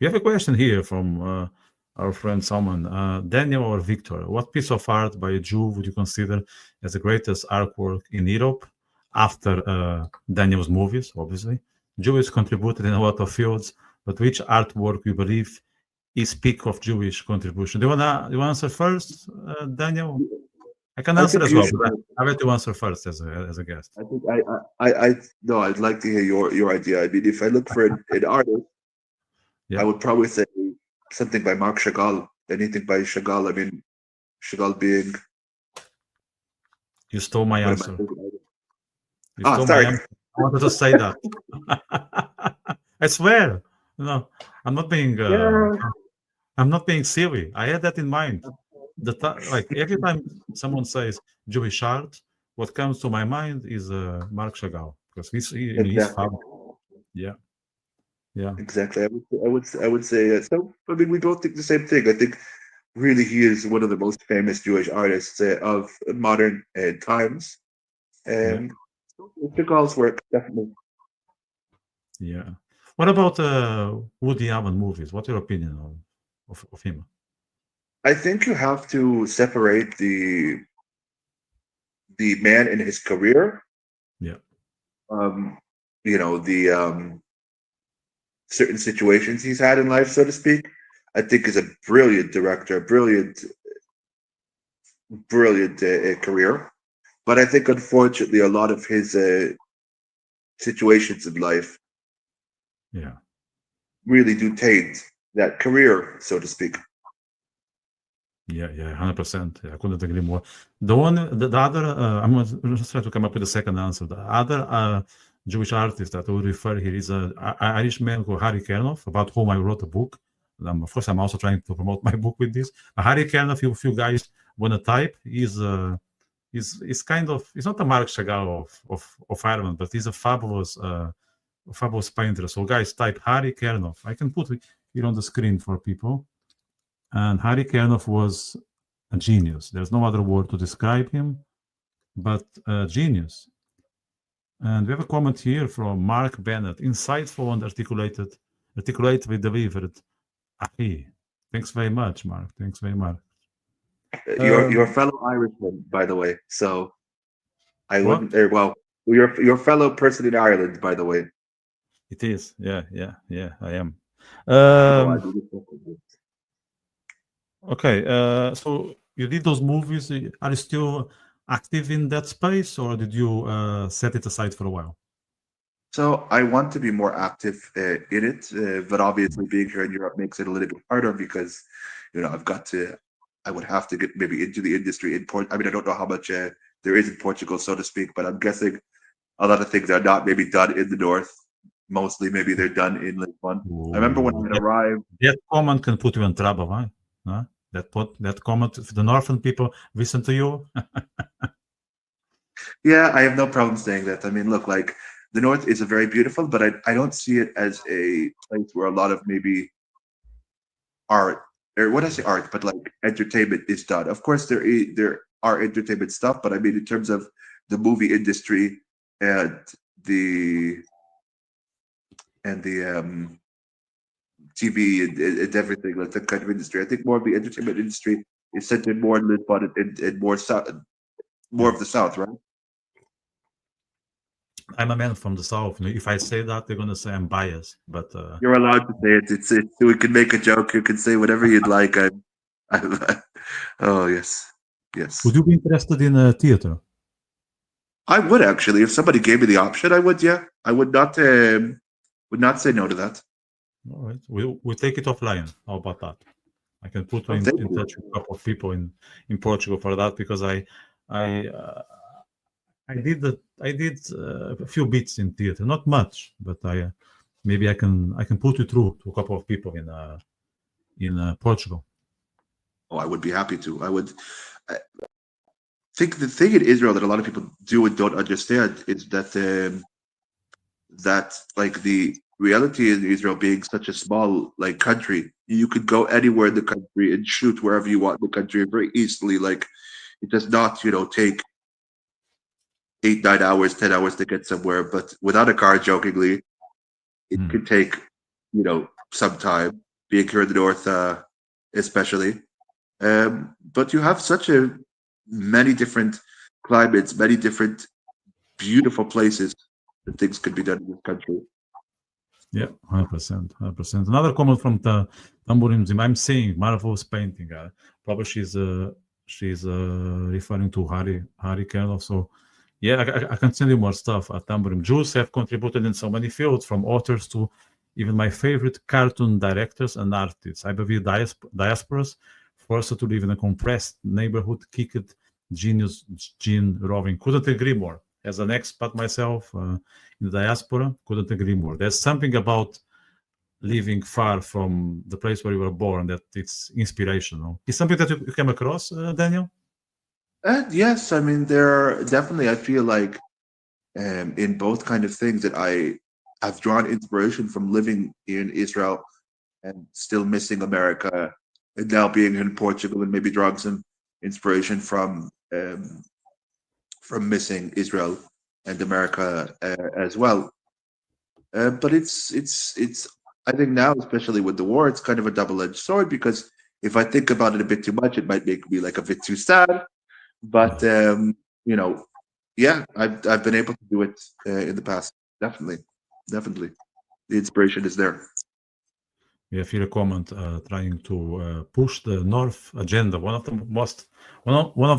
We have a question here from our friend Salman. Daniel or Victor, what piece of art by a Jew would you consider as the greatest artwork in Europe after Daniel's movies, obviously? Jews contributed in a lot of fields, but which artwork you believe is peak of Jewish contribution? Do you want to answer first, Daniel? I can I answer think as you well, should. but I let you answer first as a guest. I think I no. I'd like to hear your idea. I mean, if I look for an artist, I Yeah, would probably say something by Marc Chagall. Anything by Chagall. I mean, Chagall being you stole my one of my answer. favorite artists. You Ah, stole my sorry. answer. I wanted to say that. I swear. No, I'm not being. Yeah. I'm not being silly. I had that in mind. Like every time someone says Jewish art, what comes to my mind is Marc Chagall because I mean, he's Exactly. fab. Yeah, yeah, Exactly. I would say so. I mean, we both think the same thing. I think really he is one of the most famous Jewish artists of modern times. yeah, Um, Chagall's work definitely. yeah. What about Woody Allen movies? What's your opinion of him? I think you have to separate the man in his career. Yeah, Um, the certain situations he's had in life, so to speak. I think is a brilliant director, brilliant career. But I think unfortunately a lot of his situations in life yeah. really do taint that career, so to speak. Yeah, yeah, 100%. Yeah, I couldn't agree more. The other, I'm gonna just try to come up with a second answer. The other Jewish artist that I would refer here is a Irishman called Harry Kernoff, about whom I wrote a book. Of course, I'm also trying to promote my book with this. Harry Kernoff, if you guys want to type, is kind of, he's not a Mark Chagall of Ireland, but he's a fabulous painter. So guys, type Harry Kernoff. I can put it here on the screen for people. And Harry Kernoff was a genius. There's no other word to describe him, but a genius. And we have a comment here from Mark Bennett. Insightful and articulately delivered. Ahi. Thanks very much, Mark. Thanks very much. Your Um, fellow Irishman, by the way. So I what? wouldn't. Well, your fellow person in Ireland, by the way. It is. Yeah, yeah, yeah, I am. No, I Um, do this. okay. So you did those movies. Are you still active in that space or did you set it aside for a while? So I want to be more active in it, but obviously being here in Europe makes it a little bit harder because, I've got to. I would have to get maybe into the industry in Port. I mean, I don't know how much there is in Portugal, so to speak, but I'm guessing a lot of things are not maybe done in the north. Mostly, maybe they're done in Lisbon. I remember when Ooh, I had arrived. that comment can put you in trouble, right? Huh? That comment, if the northern people listen to you, Yeah, I have no problem saying that. I mean, look, like the north is a very beautiful, but I don't see it as a place where a lot of maybe art or what I say art, but like entertainment is done. Of course, there are entertainment stuff, but I mean in terms of the movie industry and the the TV and everything like that kind of industry. I think more of the entertainment industry is centered more in Lisbon and more south, more yeah. of the south, right? I'm a man from the south. If I say that, they're gonna say I'm biased. But You're allowed to say it. We can make a joke. You can say whatever you'd like. Oh yes, would yes. you be interested in theater? I would actually, if somebody gave me the option, I would. Yeah, I would not say no to that. All right, we'll take it offline. How about that? I can put you Oh, thank in you. touch with a couple of people in Portugal for that because I I did a few bits in theater, not much, but maybe I can put you through to a couple of people in Portugal. Oh, I would be happy to. I would. I think the thing in Israel that a lot of people do and don't understand is that like the reality in Israel being such a small like country, you could go anywhere in the country and shoot wherever you want in the country very easily. Like it does not, take 8, 9 hours, 10 hours to get somewhere. But without a car, jokingly, it Hmm. could take, some time. being here in the north, especially. But you have such a many different climates, many different beautiful places that things could be done in this country. Yeah, 100%, 100%. Another comment from the Tamborim Zim. I'm saying marvelous painting. Probably she's referring to Harry Kellogg. So yeah, I can send you more stuff at Tamborim. Jews have contributed in so many fields, from authors to even my favorite cartoon directors and artists. I believe diasporas forced to live in a compressed neighborhood kicked genius Gene Roving. Couldn't agree more. As an expat myself in the diaspora, couldn't agree more. There's something about living far from the place where you were born that it's inspirational. Is something that you came across, Daniel? Yes, I mean there are definitely. I feel like in both kind of things that I have drawn inspiration from living in Israel and still missing America, and now being in Portugal and maybe drawing some inspiration from missing Israel and America as well. But it's I think now, especially with the war, it's kind of a double-edged sword because if I think about it a bit too much, it might make me like a bit too sad. But you know, yeah, I've been able to do it in the past. Definitely, definitely, the inspiration is there. We have here a comment trying to push the North agenda. One of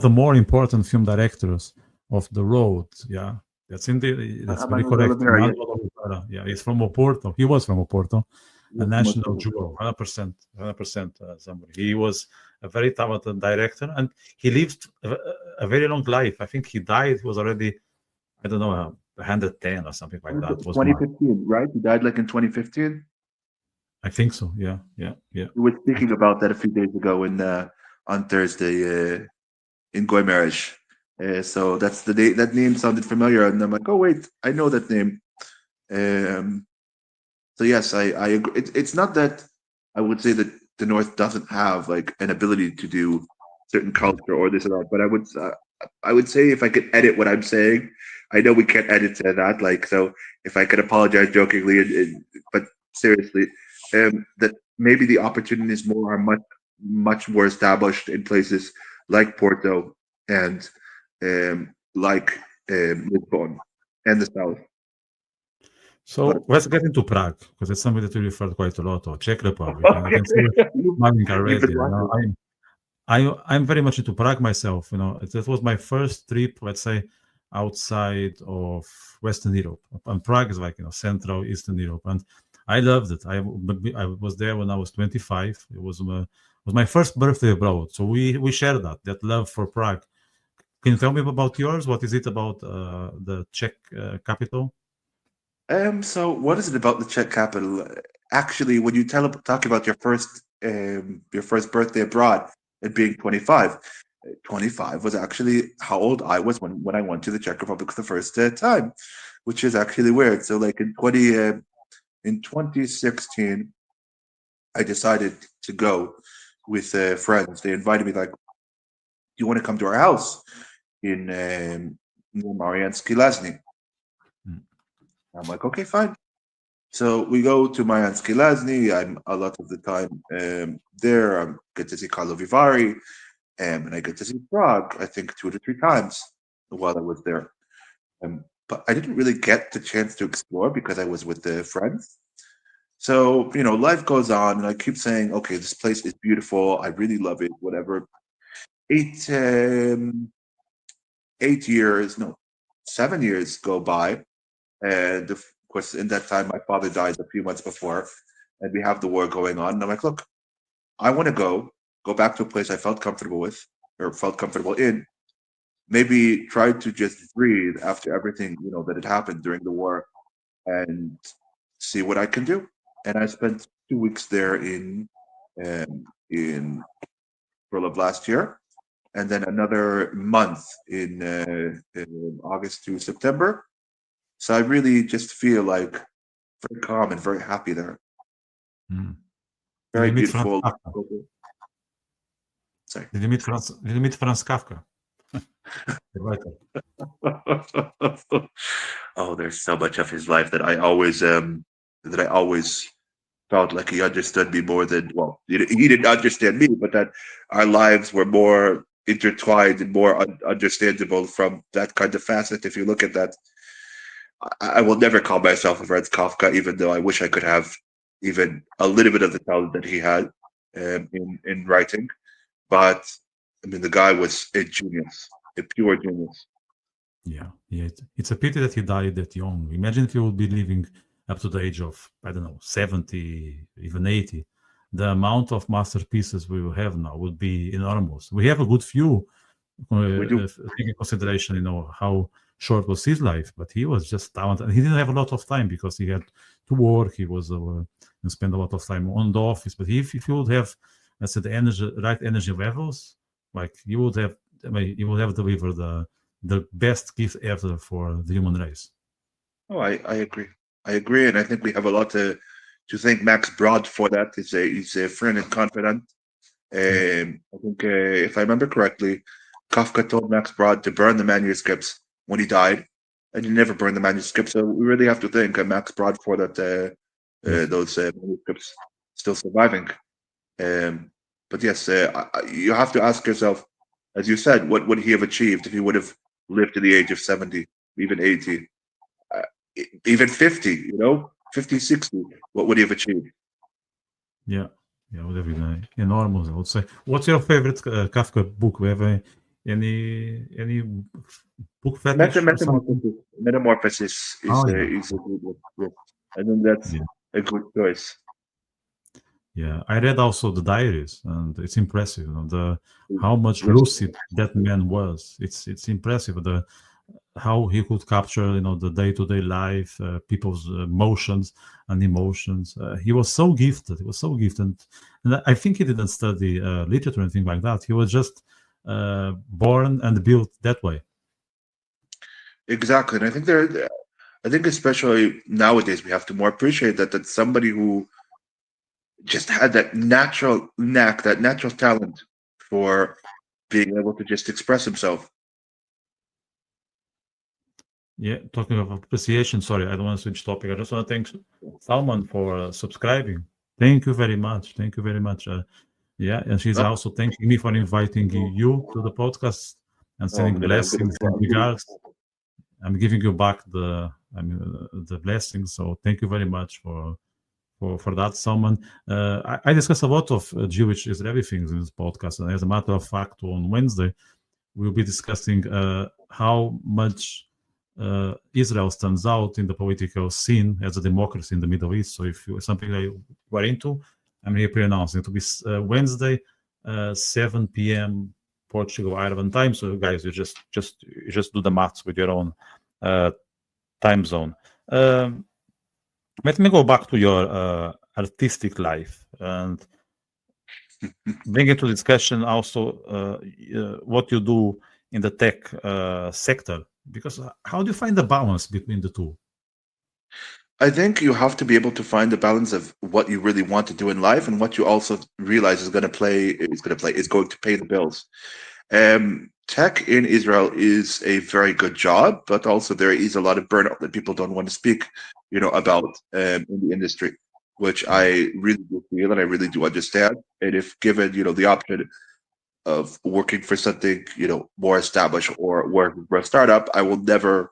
the more important film directors of the road. Yeah, that's very correct. Oliveira, Yeah, he's from Oporto. He was from Oporto, a yes. national jewel, 100%, 100%. Somebody. He was a very talented director, and he lived a very long life. I think he died. He was already, I don't know, 110 or something like that. Was 2015, right? He died like in 2015. I think so. Yeah, yeah, yeah. We were speaking about that a few days ago on Thursday in Goimerish. So that's the day that name sounded familiar, and I'm like, oh wait, I know that name. So yes, I agree. It's not that I would say that the North doesn't have like an ability to do certain culture or this or that, but I would say if I could edit what I'm saying, I know we can't edit to that. Like so, if I could apologize jokingly, but seriously, that maybe the opportunities more are much more established in places like Porto and like Lisbon and the south. So But let's get into Prague because it's something that we referred quite a lot to. Czech Republic. And I can see you smiling You've already. been You know, watching. I'm very much into Prague myself. You know, that was my first trip, let's say, outside of Western Europe. And Prague is like Central Eastern Europe, and I loved it. I was there when I was 25. It was my first birthday abroad, so we share that love for Prague. Can you tell me about yours? What is it about the Czech capital? So what is it about the Czech capital? Actually, when you talk about your first birthday abroad and being 25, 25 was actually how old I was when I went to the Czech Republic for the first time, which is actually weird. So like in 2016, I decided to go with friends. They invited me like, "Do you want to come to our house in near Mariansky Lasny?" Mm. I'm like, okay, fine. So we go to Mariansky Lasny. I'm a lot of the time there. I get to see Carlo Vivari, and I get to see Prague, I think 2 to 3 times while I was there. But I didn't really get the chance to explore because I was with the friends. So, life goes on, and I keep saying, okay, this place is beautiful. I really love it, whatever. Eight, 8 years, no, 7 years go by. And of course, in that time, my father died a few months before, and we have the war going on. And I'm like, look, I want to go back to a place I felt comfortable with or felt comfortable in. Maybe try to just breathe after everything that had happened during the war, and see what I can do. And I spent 2 weeks there in April of last year, and then another month in August to September. So I really just feel like very calm and very happy there. Mm. Did Very you meet Franz beautiful. Kafka? Sorry. Did you meet Franz Kafka? The writer. Oh, there's so much of his life that I always felt like he understood me more than, well, he didn't understand me, but that our lives were more intertwined and more understandable from that kind of facet. If you look at that, I will never call myself a Franz Kafka, even though I wish I could have even a little bit of the talent that he had in writing. But I mean, the guy was a genius, a pure genius. Yeah, it's a pity that he died that young. Imagine if he would be living up to the age of, I don't know, 70, even 80. The amount of masterpieces we will have now would be enormous. We have a good few, We do. taking consideration, how short was his life, but he was just talented. And he didn't have a lot of time because he had to work. He was and spend a lot of time on the office. But if you would have, let's say, the right energy levels, like you would have, you would have delivered the best gift ever for the human race. Oh, I agree. I agree, and I think we have a lot to thank Max Brod for that. He's a friend and confidant. I think, if I remember correctly, Kafka told Max Brod to burn the manuscripts when he died, and he never burned the manuscripts. So we really have to thank Max Brod for that. Yes. Those manuscripts still surviving. But yes, you have to ask yourself, as you said, what would he have achieved if he would have lived to the age of 70, even 80, even 50, 50, 60? What would he have achieved? Yeah, would have been enormous, I would say. What's your favorite Kafka book? We have any book fetish or something? Metamorphosis Oh, yeah. is a good one. Yeah. I think that's Yeah. a good choice. Yeah, I read also the diaries, and it's impressive. How much Yes. lucid that man was. It's impressive. How he could capture, the day-to-day life, people's motions and emotions. He was so gifted. He was so gifted, and I think he didn't study literature or anything like that. He was just born and built that way. Exactly. And I think especially nowadays we have to more appreciate that somebody who just had that natural knack, that natural talent for being able to just express himself. Yeah, talking of appreciation. Sorry, I don't want to switch topic. I just want to thank Salman for subscribing. Thank you very much. Thank you very much. Yeah, and she's Oh, also thanking me for inviting you to the podcast and oh, sending blessings and regards. I'm giving you back the blessings. So thank you very much for that, Salman. I discuss a lot of Jewish Israeli things in this podcast, and as a matter of fact, on Wednesday we'll be discussing how much Israel stands out in the political scene as a democracy in the Middle East. So if you something that you are into, I'm here pre-announcing. It will be Wednesday, 7 p.m. Portugal Ireland time. So guys, you just do the maths with your own time zone. Let me go back to your artistic life and bring into discussion also what you do in the tech sector. Because how do you find the balance between the two? I think you have to be able to find the balance of what you really want to do in life and what you also realize is going to pay the bills. Tech in Israel is a very good job, but also there is a lot of burnout that people don't want to speak, about in the industry, which I really do feel and I really do understand. And if given, the option of working for something, more established or working for a startup, I will never.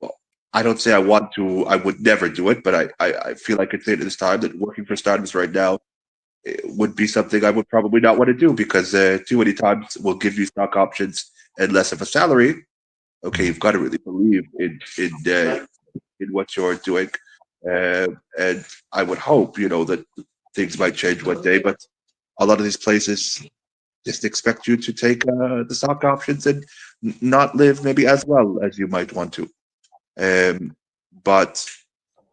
Well, I don't say I want to. I would never do it, but I feel I could say at this time that working for startups right now would be something I would probably not want to do because too many times will give you stock options and less of a salary. Okay, you've got to really believe in what you're doing, and I would hope that things might change one day. But a lot of these places just expect you to take the stock options and not live maybe as well as you might want to. But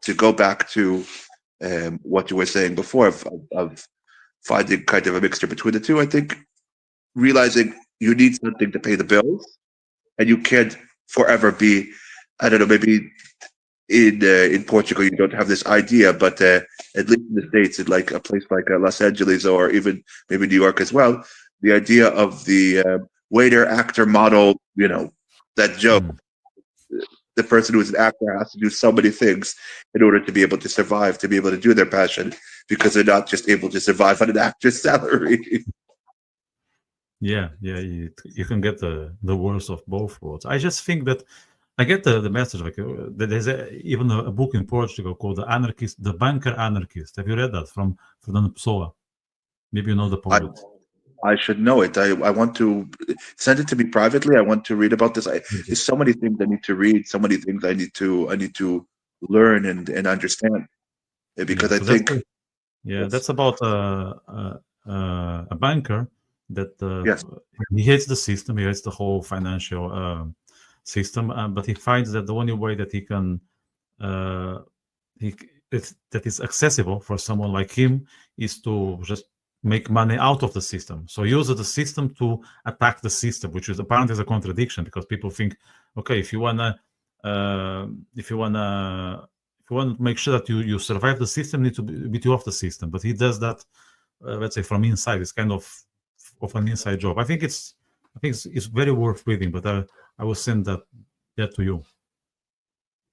to go back to what you were saying before of finding kind of a mixture between the two, I think realizing you need something to pay the bills and you can't forever be, I don't know, maybe in Portugal you don't have this idea, but at least in the States, in like a place like Los Angeles or even maybe New York as well, the idea of the waiter, actor, model, that joke, the person who's an actor has to do so many things in order to be able to survive, to be able to do their passion, because they're not just able to survive on an actor's salary. Yeah, you can get the worst of both worlds. I just think that I get the message. Like there's even a book in Portugal called the Banker Anarchist. Have you read that from Fernando Pessoa? Maybe you know the I poet. I should know it. I want to send it to me privately. I want to read about this. There's so many things I need to read. So many things I need to learn and understand. Because Yeah, I so that's think yes, that's about a banker that yes, he hates the system. He hates the whole financial system, but he finds that the only way that he can uh, he that is accessible for someone like him is to just make money out of the system. So use the system to attack the system, which is apparently is a contradiction because people think, okay, uh, if you wanna if you want to make sure that you survive the system, you need to beat you off the system. But he does that, let's say, from inside. It's kind of an inside job. I think it's very worth reading. But I will send that to you.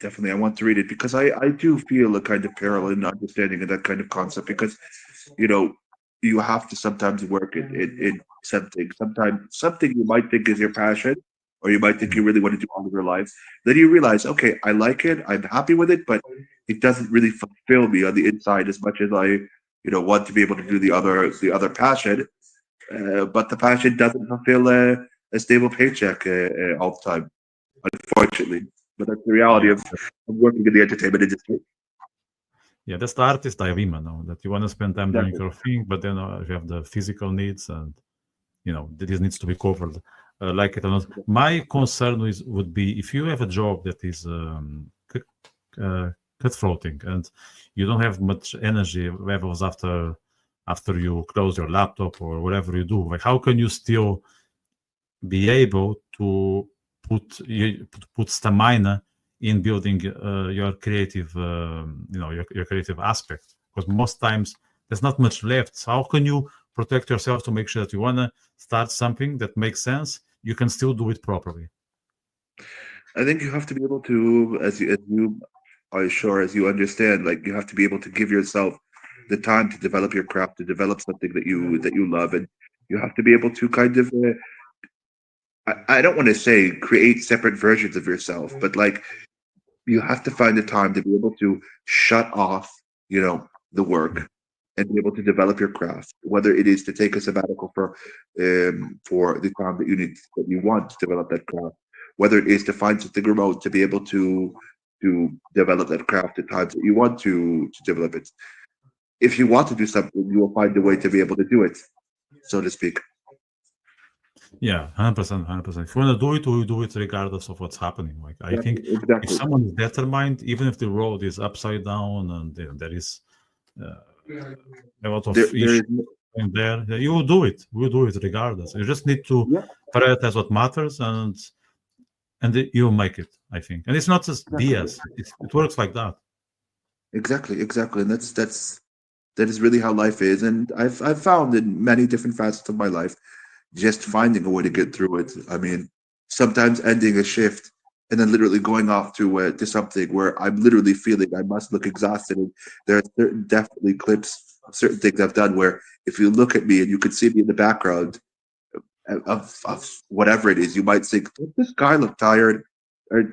definitely. I want to read it because I do feel a kind of parallel in understanding of that kind of concept because you know you have to sometimes work in something. Sometimes something you might think is your passion, or you might think you really want to do all of your life. Then you realize, okay, I like it, I'm happy with it, but it doesn't really fulfill me on the inside as much as I, want to be able to do the other passion. But the passion doesn't fulfill a stable paycheck all the time, unfortunately. But that's the reality Yeah, of working in the entertainment industry. yeah, that's the artist dilemma, no? That you want to spend time doing Exactly. your thing, but then you have the physical needs, and this needs to be covered, like it or not. My concern would be if you have a job that is cutthroating and you don't have much energy levels after you close your laptop or whatever you do. Like, how can you still be able to put stamina in building your creative, your creative aspect? Because most times there's not much left. So how can you protect yourself to make sure that you want to start something that makes sense? You can still do it properly. I think you have to be able to, as you are sure as you understand, like you have to be able to give yourself the time to develop your craft, to develop something that you love, and you have to be able to kind of I don't want to say create separate versions of yourself, but like you have to find the time to be able to shut off, the work and be able to develop your craft, whether it is to take a sabbatical for the time that you want to develop that craft, whether it is to find something remote to be able to develop that craft at times that you want to develop it. If you want to do something, you will find a way to be able to do it, so to speak. Yeah, 100%, 100%. If you want to do it, we do it regardless of what's happening. Like, I think Exactly. if Exactly. someone is determined, even if the road is upside down and there is uh, a lot of There issues is in there, yeah, you will do it. We will do it regardless. You just need to yeah, prioritize what matters, and you'll make it. I think, and it's not just exactly. BS. It works like that. Exactly, and that is really how life is. And I've found in many different facets of my life, just finding a way to get through it. I mean, sometimes ending a shift and then literally going off to something where I'm literally feeling I must look exhausted. And there are certain definitely clips of certain things I've done where if you look at me and you could see me in the background of whatever it is, you might think, does this guy look tired? Or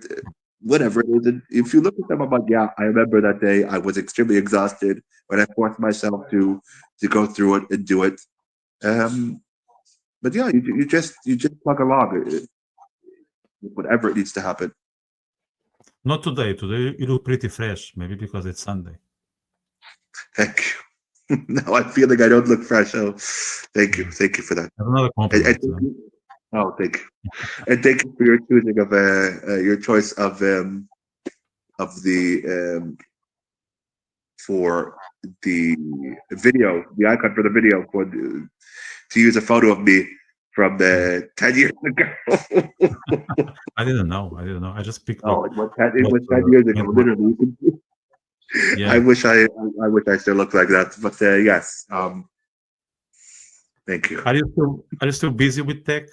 whatever it is. And if you look at them, I'm like, yeah, I remember that day. I was extremely exhausted, but I forced myself to go through it and do it. Um, but yeah, you just plug along whatever it needs to happen. Not today. Today you look pretty fresh. Maybe because it's Sunday. Thank you. No, I'm feeling I don't look fresh. Oh, Yeah. thank you for that. That's another And compliment. thank you. Oh, thank you, and thank you for your choosing of your choice of the for the the icon for the video to use a photo of me from Yeah. 10 years ago. I didn't know. I didn't know. I just picked Oh, it what was 10 years ago, went well. literally. Yeah. I wish I still looked like that, but yes. Thank you. Are you still busy with tech?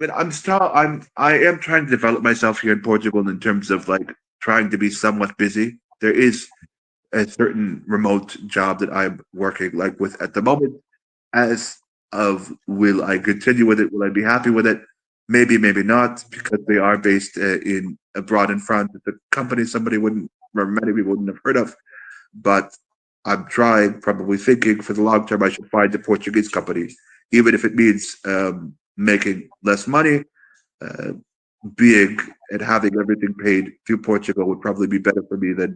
but I am trying to develop myself here in Portugal in terms of like trying to be somewhat busy. There is a certain remote job that I'm working like with at the moment. As of will I continue with it? Will I be happy with it? Maybe, maybe not, because they are based in abroad in France. It's a company somebody wouldn't, or many people wouldn't have heard of. But I'm trying, probably thinking for the long term, I should find a Portuguese company, even if it means making less money. Uh, Being and having everything paid through Portugal would probably be better for me than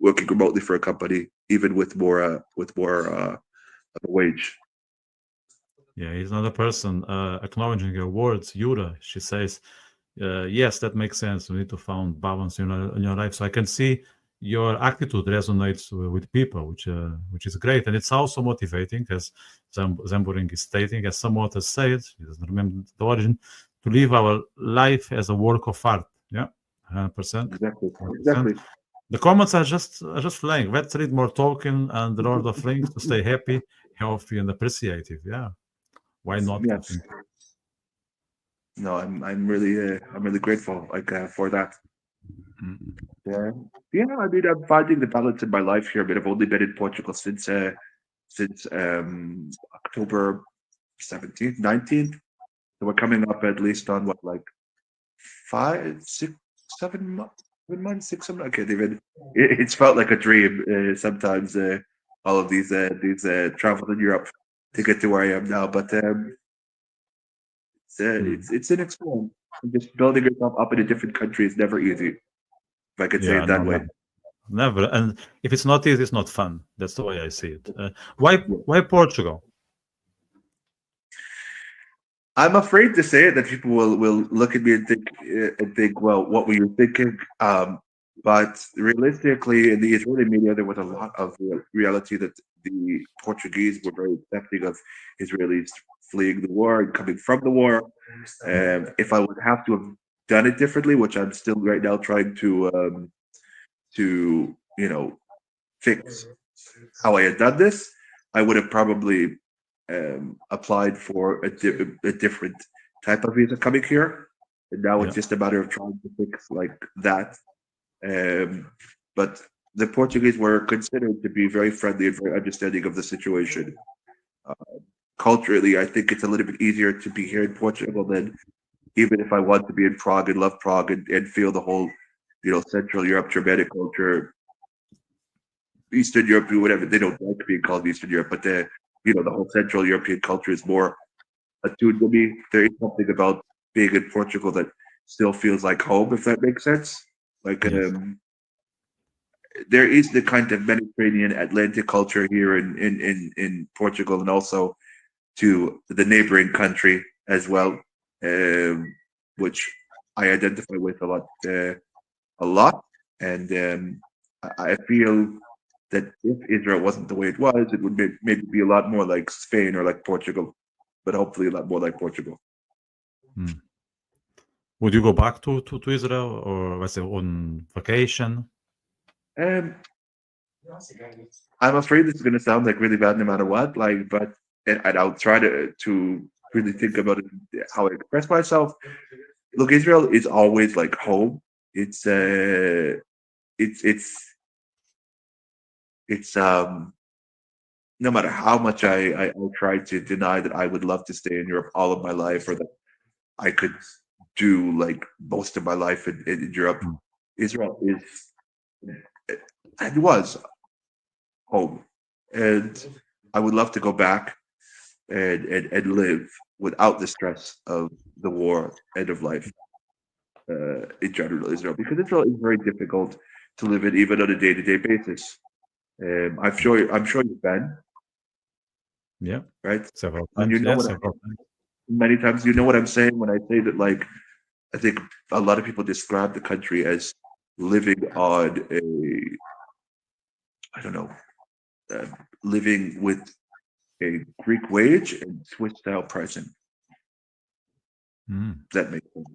working remotely for a company, even with more of a wage. Yeah, he's another person acknowledging your words. Yura, she says, yes, that makes sense. We need to find balance in your life. So I can see your attitude resonates with people, which is great. And it's also motivating, as Zamburing is stating, as some authors say it, he doesn't remember the origin, to live our life as a work of art. Yeah, 100%. Exactly, 100%. exactly. The comments are just flying. Let's read more Tolkien and the Lord of Rings to stay happy, healthy, and appreciative. Yeah, why not? I Yes. think. No, I'm really grateful like for that. Mm. Yeah. Yeah, I mean, I'm finding the balance in my life here. I mean, I've only been in Portugal since October 17th, 19th. So we're coming up at least on what, like 5, 6, 7 months, 6, 7. Okay, David. It's felt like a dream sometimes. All of these travel in Europe to get to where I am now, but Mm. it's an experience. And just building yourself up in a different country is never easy, if I could say Yeah, it no, that way. never, never. And if it's not easy, it's not fun. That's the way I see it. Why? Yeah. Why Portugal? I'm afraid to say it that people will look at me and think, well, what were you thinking? But realistically, in the Israeli media, there was a lot of reality that the Portuguese were very accepting of Israelis fleeing the war and coming from the war. If I would have to have done it differently, which I'm still right now trying to fix how I had done this, I would have probably applied for a different type of visa coming here. And now it's Yeah, just a matter of trying to fix like that. Um, but the Portuguese were considered to be very friendly and very understanding of the situation. Uh, Culturally, I think it's a little bit easier to be here in Portugal than even if I want to be in Prague and love Prague and feel the whole, Central Europe Germanic culture, Eastern Europe, whatever. They don't like being called Eastern Europe, but the whole Central European culture is more attuned to me. There is something about being in Portugal that still feels like home, if that makes sense. Like yes, there is the kind of Mediterranean Atlantic culture here in Portugal, and also to the neighboring country as well, um, which I identify with a lot. And I feel that if Israel wasn't the way it was, it would maybe be a lot more like Spain or like Portugal, but hopefully a lot more like Portugal. Mm. Would you go back to Israel or let's say on vacation? Um, I'm afraid this is going to sound like really bad no matter what. Like, but and I'll try to really think about it, how I express myself. Look, Israel is always like home. It's it's it's it's no matter how much I try to deny that I would love to stay in Europe all of my life, or that I could do like most of my life in Europe. Mm. Israel is and was home, and I would love to go back and live without the stress of the war, end of life in general, Israel, because Israel is very difficult to live in even on a day to day basis. I'm sure you've been Yeah, right, several and you times. know Yeah, what several times. many times you know what I'm saying when I say that. Like, I think a lot of people describe the country as living on I don't know, uh, living with a Greek wage and Swiss style pricing. Mm. That makes sense.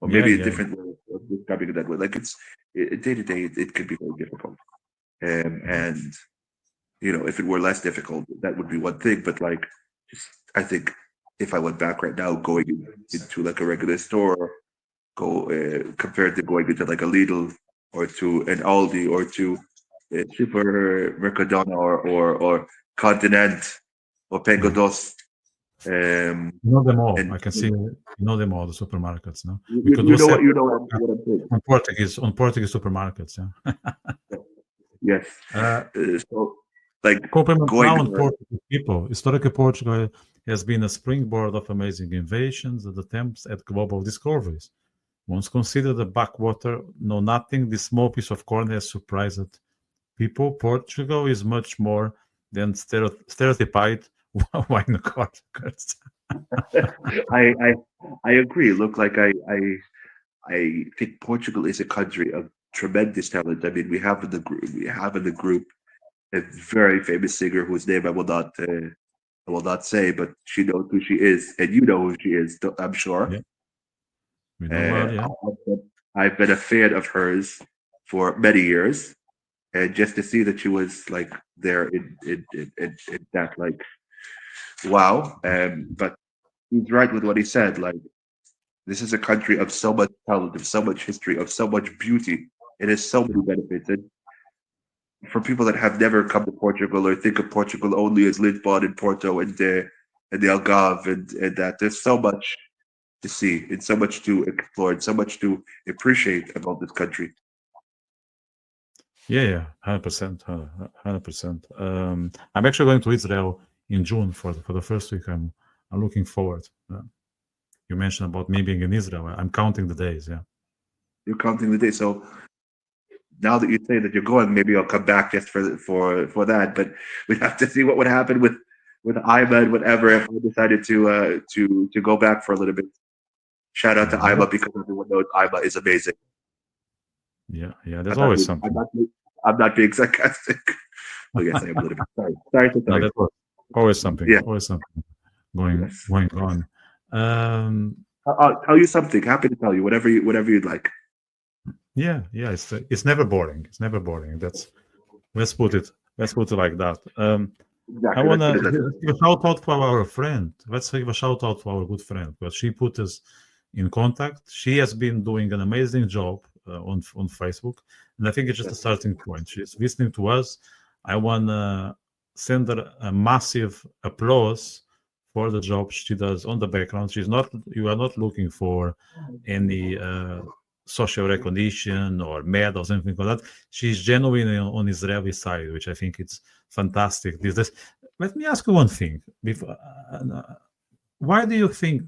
Or Yeah, maybe a yeah, different way of describing it that way. Like, it's day to day, it could be very difficult. And if it were less difficult, that would be one thing. But like, just I think if I went back right now, going into like a regular store, go compared to going into like a Lidl or to an Aldi or to Super Mercadona or Continent or Yeah. Pegodos. Um, You know them all. and I can see you know them all, the supermarkets, no? We you, could do you a know what separate you know what I'm saying. on Portuguese supermarkets, yeah. Yes. Uh, So like Compliment going now on Portuguese people. Historically, Portugal has been a springboard of amazing innovations and attempts at global discoveries. Once considered a backwater, know nothing, this small piece of corn has surprised people. Portugal is much more than stereotyped wine corners. I I I agree. Look, like I think Portugal is a country of tremendous talent. I mean, we have in the group a very famous singer whose name I will not say, but she knows who she is, and you know who she is, I'm sure. Yeah, we know well, yeah. I've been a fan of hers for many years, and just to see that she was like there in that, like, wow. But he's right with what he said. Like, this is a country of so much talent, of so much history, of so much beauty. It has so many benefits. And for people that have never come to Portugal or think of Portugal only as Lisbon and Porto and the Algarve and that, there's so much to see and so much to explore and so much to appreciate about this country. Yeah, yeah, 100%, 100%. I'm actually going to Israel in June for the first week. I'm looking forward. You mentioned about me being in Israel. I'm counting the days. Yeah. You're counting the days. So now that you say that you're going, maybe I'll come back just for that. But we'd have to see what would happen with Ima and whatever if I decided to go back for a little bit. Shout out to Yeah, Ima because everyone knows Ima is amazing. yeah, yeah. There's I'm not always being, I'm something. not being, I'm not being sarcastic. Oh yes, I am a little bit. Sorry to No, tell you. there's always something. Yeah, Always something going yes. going on. Um, I'll tell you something. Happy to tell you whatever you'd like. yeah, yeah. It's never boring. It's never boring. Let's put it let's put it like that. I Exactly. Let's wanna put it that way. give a shout out to our friend. Let's give a shout out to our good friend because she put us in contact. She has been doing an amazing job on Facebook, and I think it's just a Yes. starting point. She's listening to us. I wanna send her a massive applause for the job she does on the background. She's not. You are not looking for any social recognition or medals, anything like that. She's genuinely on Israeli side, which I think it's fantastic. Let me ask you one thing. Why do you think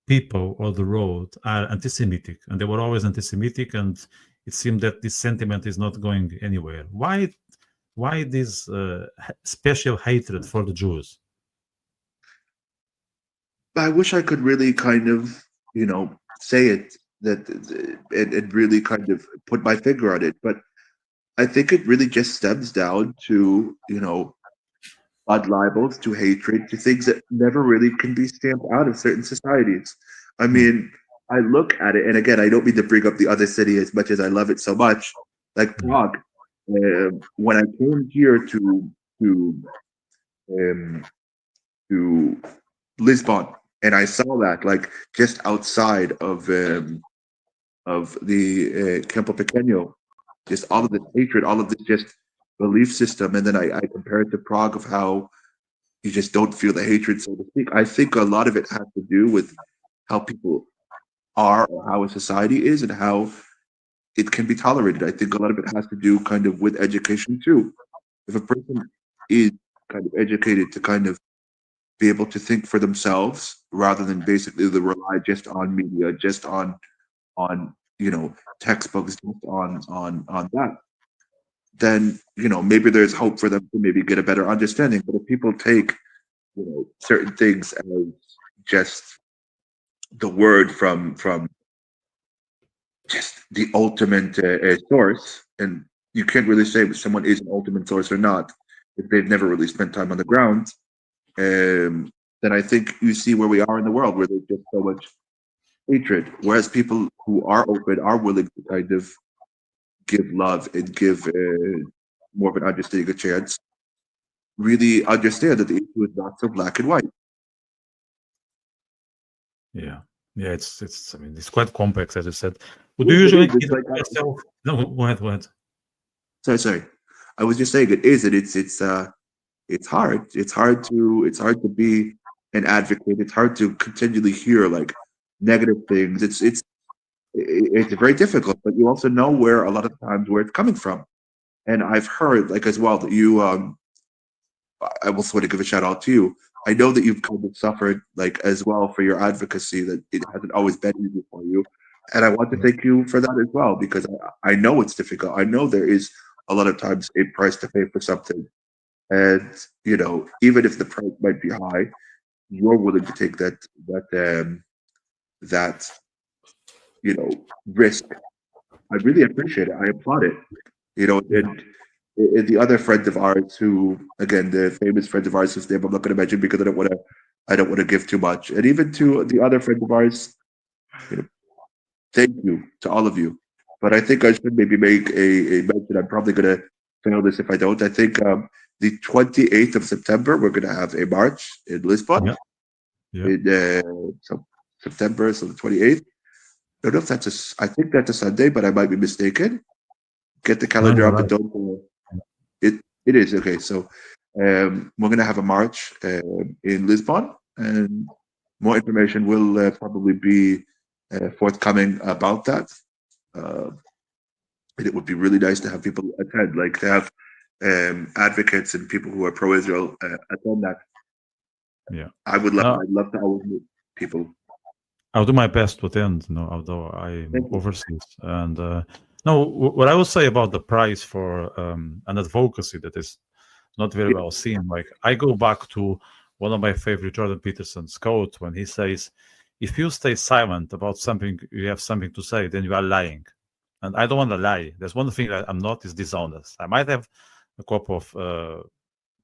people on the road are anti-Semitic, and they were always anti-Semitic, and it seemed that this sentiment is not going anywhere? Why this special hatred for the Jews? I wish I could really kind of, say it that and really kind of put my finger on it, but I think it really just stems down to, odd libels, to hatred, to things that never really can be stamped out of certain societies. I Hmm. mean, I look at it, and again, I don't mean to bring up the other city as much as I love it so much, like Yeah. Prague. When I came here to um, to Lisbon, and I saw that like just outside of the Campo Pequeño, just all of this hatred, all of this just belief system, and then I compare it to Prague of how you just don't feel the hatred, so to speak. I think a lot of it has to do with how people are, or how a society is, and how it can be tolerated. I think a lot of it has to do kind of with education too. If a person is kind of educated to kind of be able to think for themselves rather than basically to rely just on media, just on textbooks, just on that, then maybe there's hope for them to maybe get a better understanding. But if people take certain things as just the word from just the ultimate source, and you can't really say if someone is an ultimate source or not if they've never really spent time on the ground. Then I think you see where we are in the world, where there's just so much hatred. Whereas people who are open are willing to kind of give love and give more of an understanding a chance, really understand that the issue is not so black and white. Yeah. Yeah, it's. I mean, it's quite complex, as you said. Would you Yes, it usually is. It's keep like yourself? No, go ahead. Go ahead. sorry. I was just saying it is, and it's hard. It's hard to be an advocate. It's hard to continually hear like negative things. It's very difficult, but you also know where a lot of times where it's coming from. And I've heard like as well that you I also want to give a shout out to you. I know that you've kind of suffered like as well for your advocacy, that it hasn't always been easy for you. And I want to Yeah. thank you for that as well, because I know it's difficult. I know there is a lot of times a price to pay for something. And even if the price might be high, you're willing to take that risk. I really appreciate it. I applaud it. Yeah. And the other friend of ours, who again, the famous friend of ours, whose name I'm not going to mention because I don't want to give too much. And even to the other friend of ours, you know, thank you to all of you. But I think I should maybe make a mention. I'm probably going to fail this if I don't. I think the 28th of September, we're going to have a march in Lisbon Yeah. Yeah. in September, so the 28th. I don't know if I think that's a Sunday, but I might be mistaken. Get the No, calendar you're up and right. don't. It is okay. So we're gonna have a march in Lisbon, and more information will probably be forthcoming about that. Uh, and it would be really nice to have people attend, like to have advocates and people who are pro-Israel attend that. Yeah. I would love. No, I'd love to always meet people. I'll do my best to attend. Although I'm Thank you. overseas, and no, what I would say about the price for an advocacy that is not very Yeah, well seen. Like I go back to one of my favorite Jordan Peterson's quote when he says, "If you stay silent about something, you have something to say, then you are lying." And I don't want to lie. There's one thing that I'm not is dishonest. I might have a couple of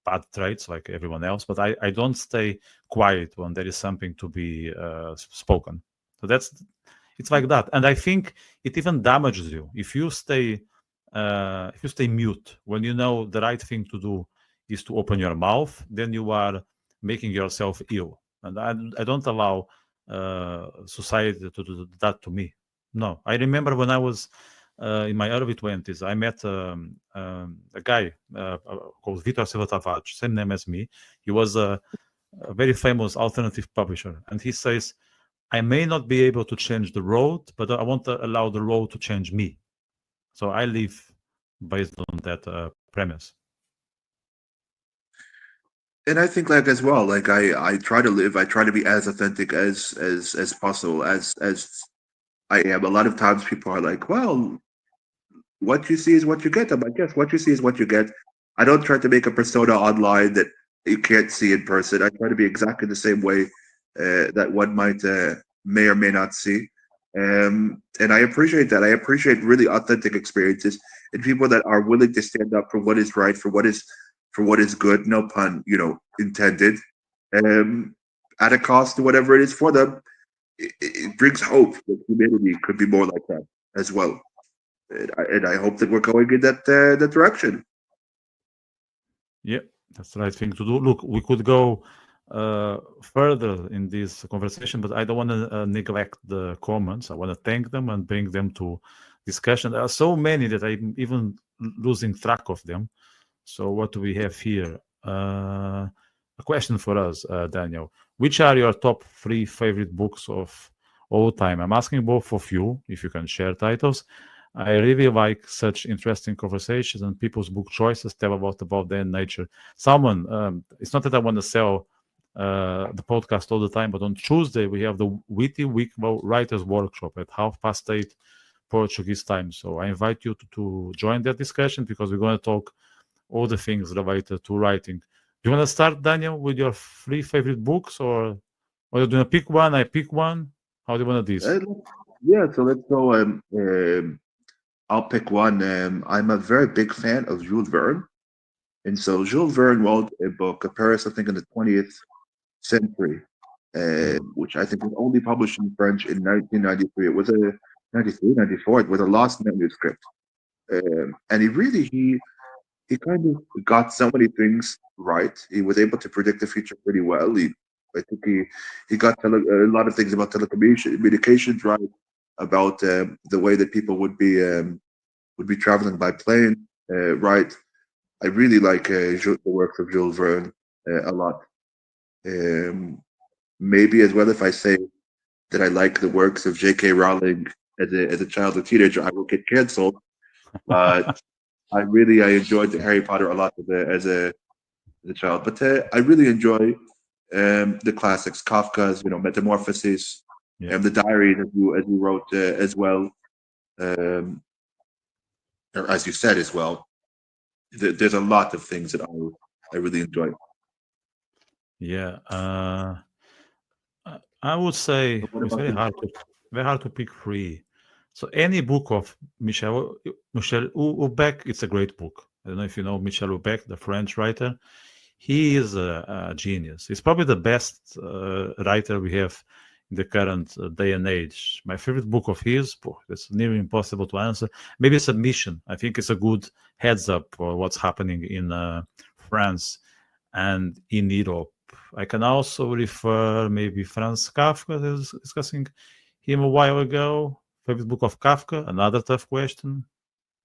bad traits like everyone else, but I don't stay quiet when there is something to be spoken. So it's like that, and I think it even damages you if you stay mute when you know the right thing to do is to open your mouth. Then you are making yourself ill, and I don't allow society to do that to me. No, I remember when I was in my early 20s, I met a guy called Vitor, same name as me. He was a very famous alternative publisher, and he says, I may not be able to change the road, but I want to allow the road to change me. So I live based on that premise. and I think like as well, like I try to live. I try to be as authentic as possible as I am. A lot of times people are like, well, what you see is what you get. I'm like, yes, what you see is what you get. I don't try to make a persona online that you can't see in person. I try to be exactly the same way that one might may or may not see. And I appreciate that. I appreciate really authentic experiences and people that are willing to stand up for what is right, for what is good. No pun, intended. Um, at a cost to whatever it is for them. It brings hope that humanity could be more like that as well. And I hope that we're going in that direction. Yeah, that's the right thing to do. Look, we could go further in this conversation, but I don't want to neglect the comments. I want to thank them and bring them to discussion. There are so many that I'm even losing track of them. So what do we have here? A question for us, Daniel. Which are your top 3 favorite books of all time? I'm asking both of you, if you can share titles. I really like such interesting conversations, and people's book choices tell about their nature. Someone, it's not that I want to sell the podcast all the time, but on Tuesday we have the Witty Week Writers Workshop at 8:30 Portuguese time. So I invite you to join that discussion because we're going to talk all the things related to writing. Do you want to start, Daniel, with your 3 favorite books, or you want to pick one? I pick one. How do you want to do this? Uh, yeah, so let's go. I'll pick one. I'm a very big fan of Jules Verne, and so Jules Verne wrote a book, a Paris, I think, in the 20th century, which I think was only published in French in 1993. It was a 93, 94. It was a lost manuscript, and he kind of got so many things right. He was able to predict the future pretty well. I think he got a lot of things about telecommunications right, about the way that people would be traveling by plane right. I really like the works of Jules Verne a lot. Maybe as well, if I say that I like the works of J.K. Rowling as a child or teenager, I will get canceled. But I enjoyed Harry Potter a lot as a child. But I really enjoy the classics, Kafka's, Metamorphoses, Yeah. and the diaries as you wrote as well, um, or as you said as well. There's a lot of things that I really enjoy. Yeah. I would say But what it's about you? very hard to pick three. So any book of Michel Houellebecq, it's a great book. I don't know if you know Michel Houellebecq, the French writer. He is a genius. He's probably the best writer we have in the current day and age. My favorite book of his, it's nearly impossible to answer. Maybe Submission. I think it's a good heads up for what's happening in France and in Europe. I can also refer maybe Franz Kafka. I was discussing him a while ago. Favorite book of Kafka, another tough question.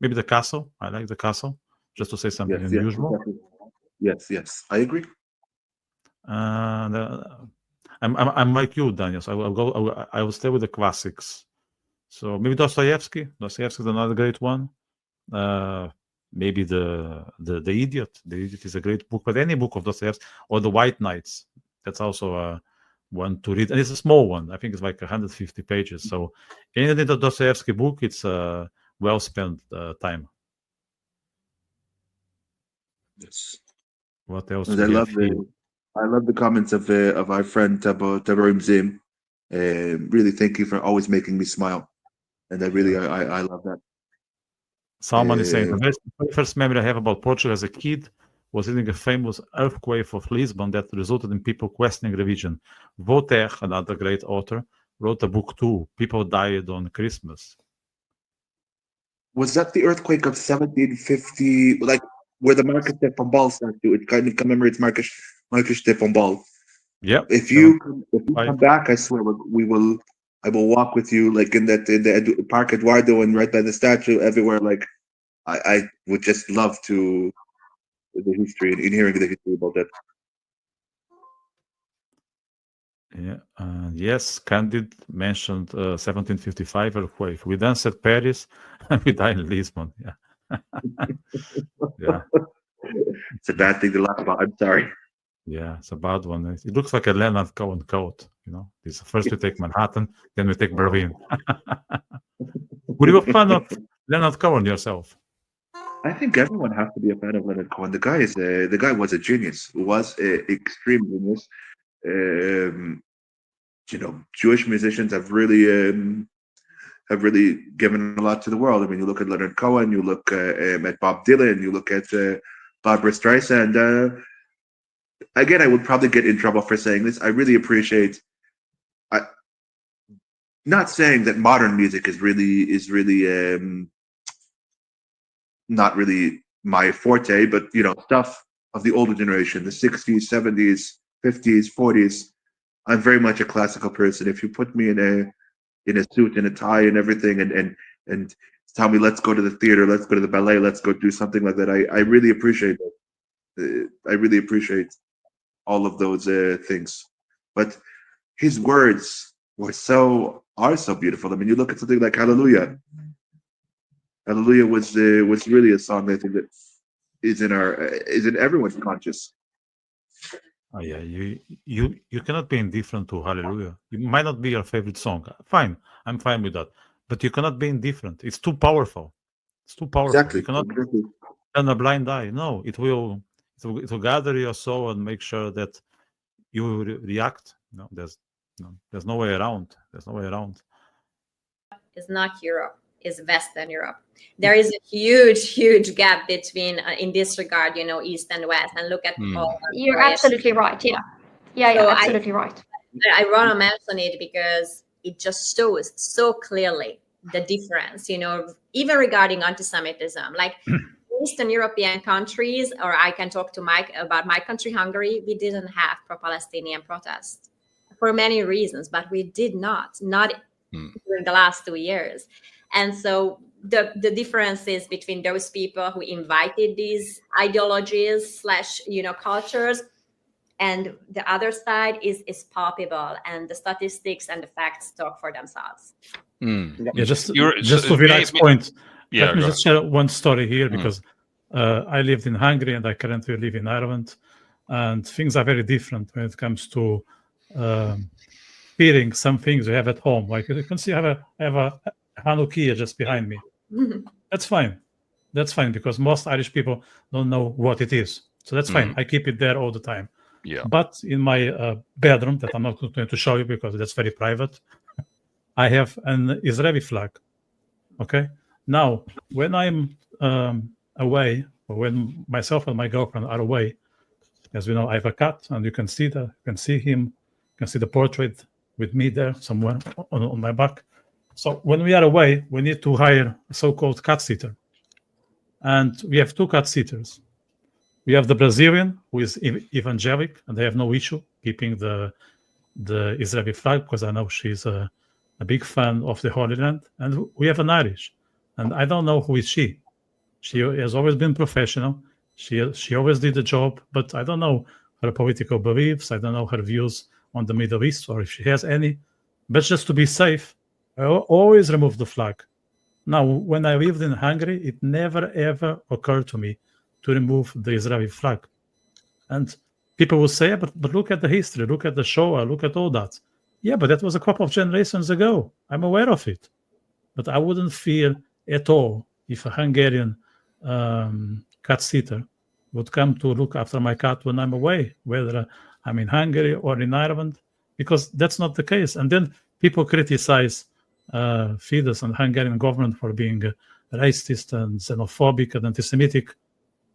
Maybe The Castle. I like The Castle, just to say something Yes, yes, unusual. exactly. Yes. I agree. And I'm like you, Daniel. So I will stay with the classics. So maybe Dostoevsky. Dostoevsky is another great one. Maybe the Idiot. The Idiot is a great book, but any book of Dostoevsky or The White Knights. That's also one to read, and it's a small one. I think it's like 150 pages. So any of the Dostoevsky book, it's well spent time. Yes. What else And we have here? I love the comments of our friend Tabarim Zim. Really, thank you for always making me smile, and Yeah. I love that. Salman is saying Uh, the very first memory I have about Portugal as a kid was reading a famous earthquake of Lisbon that resulted in people questioning religion. Voltaire, another great author, wrote a book too. People died on Christmas. was that the earthquake of 1750, like where the Marcus de Pombal statue? It kind of commemorates Marcus de Pombal. Yep, If you 75. come back, I swear we will. I will walk with you, like in the Park Eduardo and right by the statue, everywhere. Like I would just love to the history and hearing the history about that. Yeah, yes, Candid mentioned 1755 earthquake. We danced at Paris and we died in Lisbon. Yeah. Yeah. It's a bad thing to laugh about. I'm sorry. Yeah, it's a bad one. It looks like a Leonard Cohen coat. This first we take Manhattan, then we take Berlin. Were you a fan of Leonard Cohen yourself? I think everyone has to be a fan of Leonard Cohen. The guy was a genius. Was an extreme genius. Um, Jewish musicians have really given a lot to the world. I mean, you look at Leonard Cohen, you look at Bob Dylan, you look at Barbara Streisand. Again, I would probably get in trouble for saying this. I really appreciate. I not saying that modern music is really not really my forte, but stuff of the older generation, the 60s, 70s, 50s, 40s. I'm very much a classical person. If you put me in a suit and a tie and everything and tell me let's go to the theater, let's go to the ballet, let's go do something like that, I really appreciate it. I really appreciate all of those things. But his words are so beautiful. I mean, you look at something like Hallelujah. Hallelujah was really a song I think that is in everyone's conscious. Oh, yeah, you cannot be indifferent to Hallelujah. It might not be your favorite song. Fine, I'm fine with that. But you cannot be indifferent. It's too powerful. It's too powerful. You Exactly. cannot Exactly. turn a blind eye. No, it will gather your soul and make sure that you react. There's no way around. There's no way around. Is not Europe, is Western Europe. There is a huge gap between, in this regard, East and West. And look at all. You're absolutely right. Yeah, So absolutely right. I want to mention it because it just shows so clearly the difference, even regarding anti-Semitism. Like, Eastern European countries, or I can talk to Mike about my country, Hungary, we didn't have pro-Palestinian protests for many reasons, but we did not during the last 2 years. And so the differences between those people who invited these ideologies / cultures and the other side is palpable, and the statistics and the facts talk for themselves. Yeah, just to Virat's point, let me just share one story here, because I lived in Hungary and I currently live in Ireland, and things are very different when it comes to feeling some things we have at home. Like you can see, I have a Hanukkah just behind me. That's fine. That's fine, because most Irish people don't know what it is. So that's fine. I keep it there all the time. Yeah. But in my bedroom, that I'm not going to show you because that's very private, I have an Israeli flag. Okay. Now, when I'm away, or when myself and my girlfriend are away, as we know, I have a cat, and you can see him. You can see the portrait with me there somewhere on my back. So when we are away, we need to hire a so-called cat sitter, and we have 2 cat sitters. We have the Brazilian, who is evangelic, and they have no issue keeping the Israeli flag, because I know she's a big fan of the Holy Land. And we have an Irish, and I don't know who is she. She has always been professional. She always did the job, but I don't know her political beliefs. I don't know her views on the Middle East, or if she has any. But just to be safe, I always remove the flag. Now, when I lived in Hungary, it never ever occurred to me to remove the Israeli flag. And people will say, but look at the history, look at the Shoah, look at all that. Yeah, but that was a couple of generations ago. I'm aware of it. But I wouldn't feel at all if a Hungarian cat sitter would come to look after my cat when I'm away, whether I'm in Hungary or in Ireland, because that's not the case. And then people criticize Fidesz and Hungarian government for being racist and xenophobic and anti-Semitic.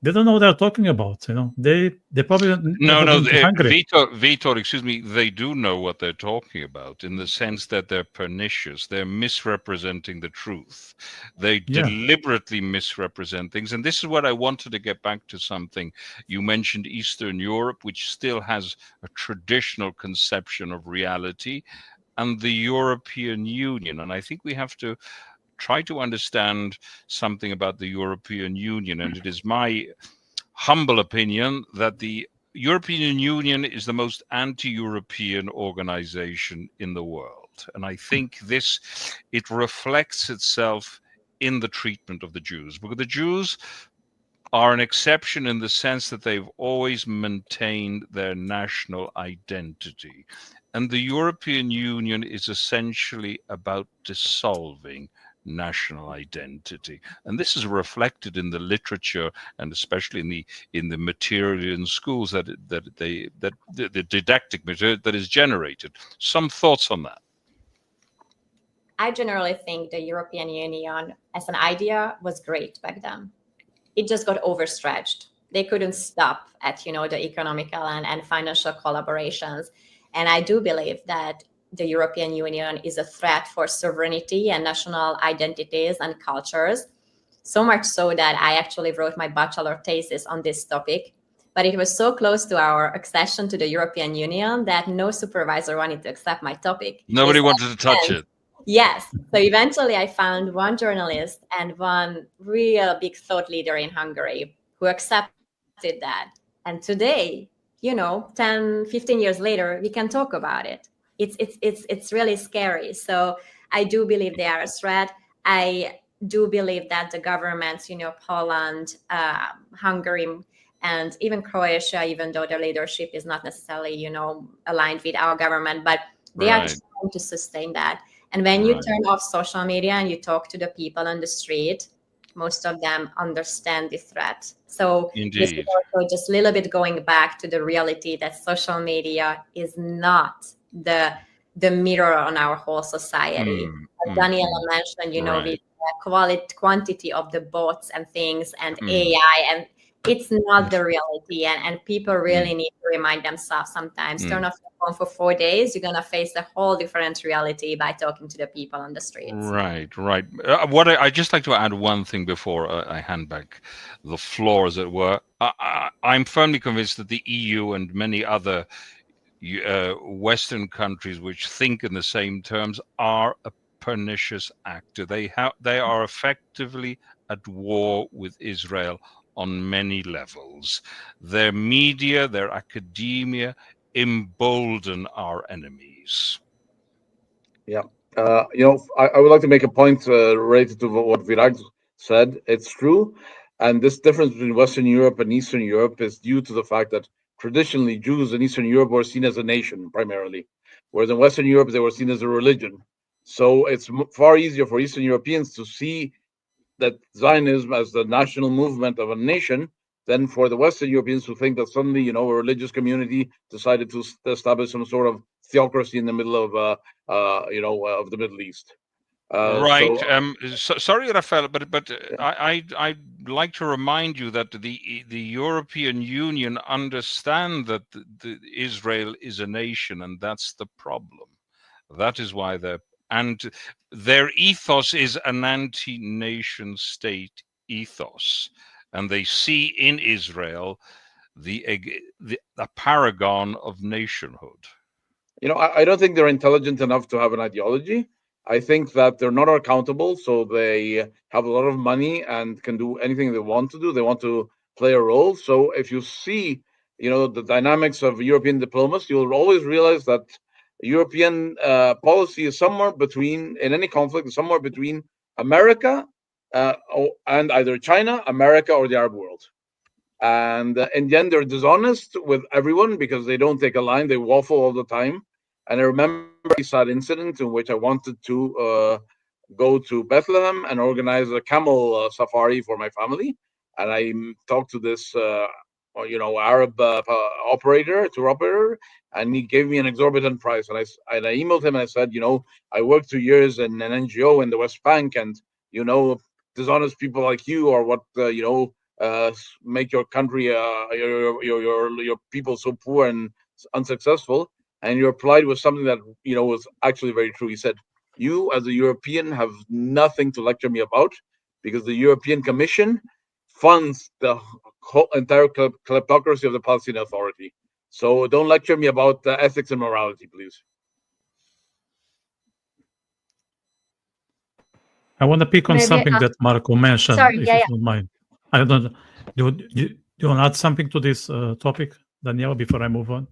They don't know what they're talking about. They probably Vitor, excuse me. They do know what they're talking about, in the sense that they're pernicious. They're misrepresenting the truth. They deliberately misrepresent things. And this is what I wanted to get back to. Something you mentioned: Eastern Europe, which still has a traditional conception of reality, and the European Union. And I think we have to try to understand something about the European Union. And it is my humble opinion that the European Union is the most anti-European organization in the world. And I think it reflects itself in the treatment of the Jews, because the Jews are an exception in the sense that they've always maintained their national identity. And the European Union is essentially about dissolving national identity, and this is reflected in the literature, and especially in the material in schools that the didactic material that is generated. Some thoughts on that? I generally think the European Union as an idea was great back then. It just got overstretched. They couldn't stop at the economical and financial collaborations, and I do believe that the European Union is a threat for sovereignty and national identities and cultures, so much so that I actually wrote my bachelor thesis on this topic. But it was so close to our accession to the European Union that no supervisor wanted to accept my topic. Nobody wanted to touch it. Yes. So eventually I found one journalist and one real big thought leader in Hungary who accepted that. And today, 10, 15 years later, we can talk about it. It's really scary. So I do believe they are a threat. I do believe that the governments, Poland, Hungary, and even Croatia, even though their leadership is not necessarily, aligned with our government, but they are trying to sustain that. And when you turn off social media and you talk to the people on the street, most of them understand the threat. So this is also just a little bit going back to the reality that social media is not the mirror on our whole society. As Daniela mentioned, with the quantity of the bots and things and AI, and it's not the reality, and people really need to remind themselves sometimes. Turn off your phone for 4 days, you're gonna face a whole different reality by talking to the people on the streets. Right. What I just like to add one thing before I hand back the floor, as it were. I'm firmly convinced that the EU and many other Western countries which think in the same terms are a pernicious actor. They are effectively at war with Israel on many levels. Their media, their academia embolden our enemies. Yeah. I would like to make a point related to what Virag said. It's true. And this difference between Western Europe and Eastern Europe is due to the fact that traditionally Jews in Eastern Europe were seen as a nation primarily, whereas in Western Europe they were seen as a religion. So it's far easier for Eastern Europeans to see that Zionism as the national movement of a nation than for the Western Europeans to think that suddenly, a religious community decided to establish some sort of theocracy in the middle of, of the Middle East. Right. Sorry, Rafael, but I'd like to remind you that the European Union understand that Israel is a nation, and that's the problem. That is why their ethos is an anti-nation state ethos, and they see in Israel a paragon of nationhood. I don't think they're intelligent enough to have an ideology. I think that they're not accountable, so they have a lot of money and can do anything they want to do. They want to play a role. So if you see, the dynamics of European diplomacy, you'll always realize that European policy is somewhere between, in any conflict, somewhere between America and either China, America, or the Arab world. And in the end, they're dishonest with everyone because they don't take a line. They waffle all the time. And I remember a sad incident in which I wanted to go to Bethlehem and organize a camel safari for my family. And I talked to this, Arab tour operator, and he gave me an exorbitant price. And I emailed him and I said, I worked 2 years in an NGO in the West Bank, and dishonest people like you are what make your country, your people so poor and unsuccessful. And you replied with something that was actually very true. He said, "You as a European have nothing to lecture me about, because the European Commission funds the whole entire kleptocracy of the Palestinian Authority. So don't lecture me about ethics and morality, please." I want to pick on something that Marco mentioned, if you don't mind. I don't. Do you want to add something to this topic, Daniela, before I move on?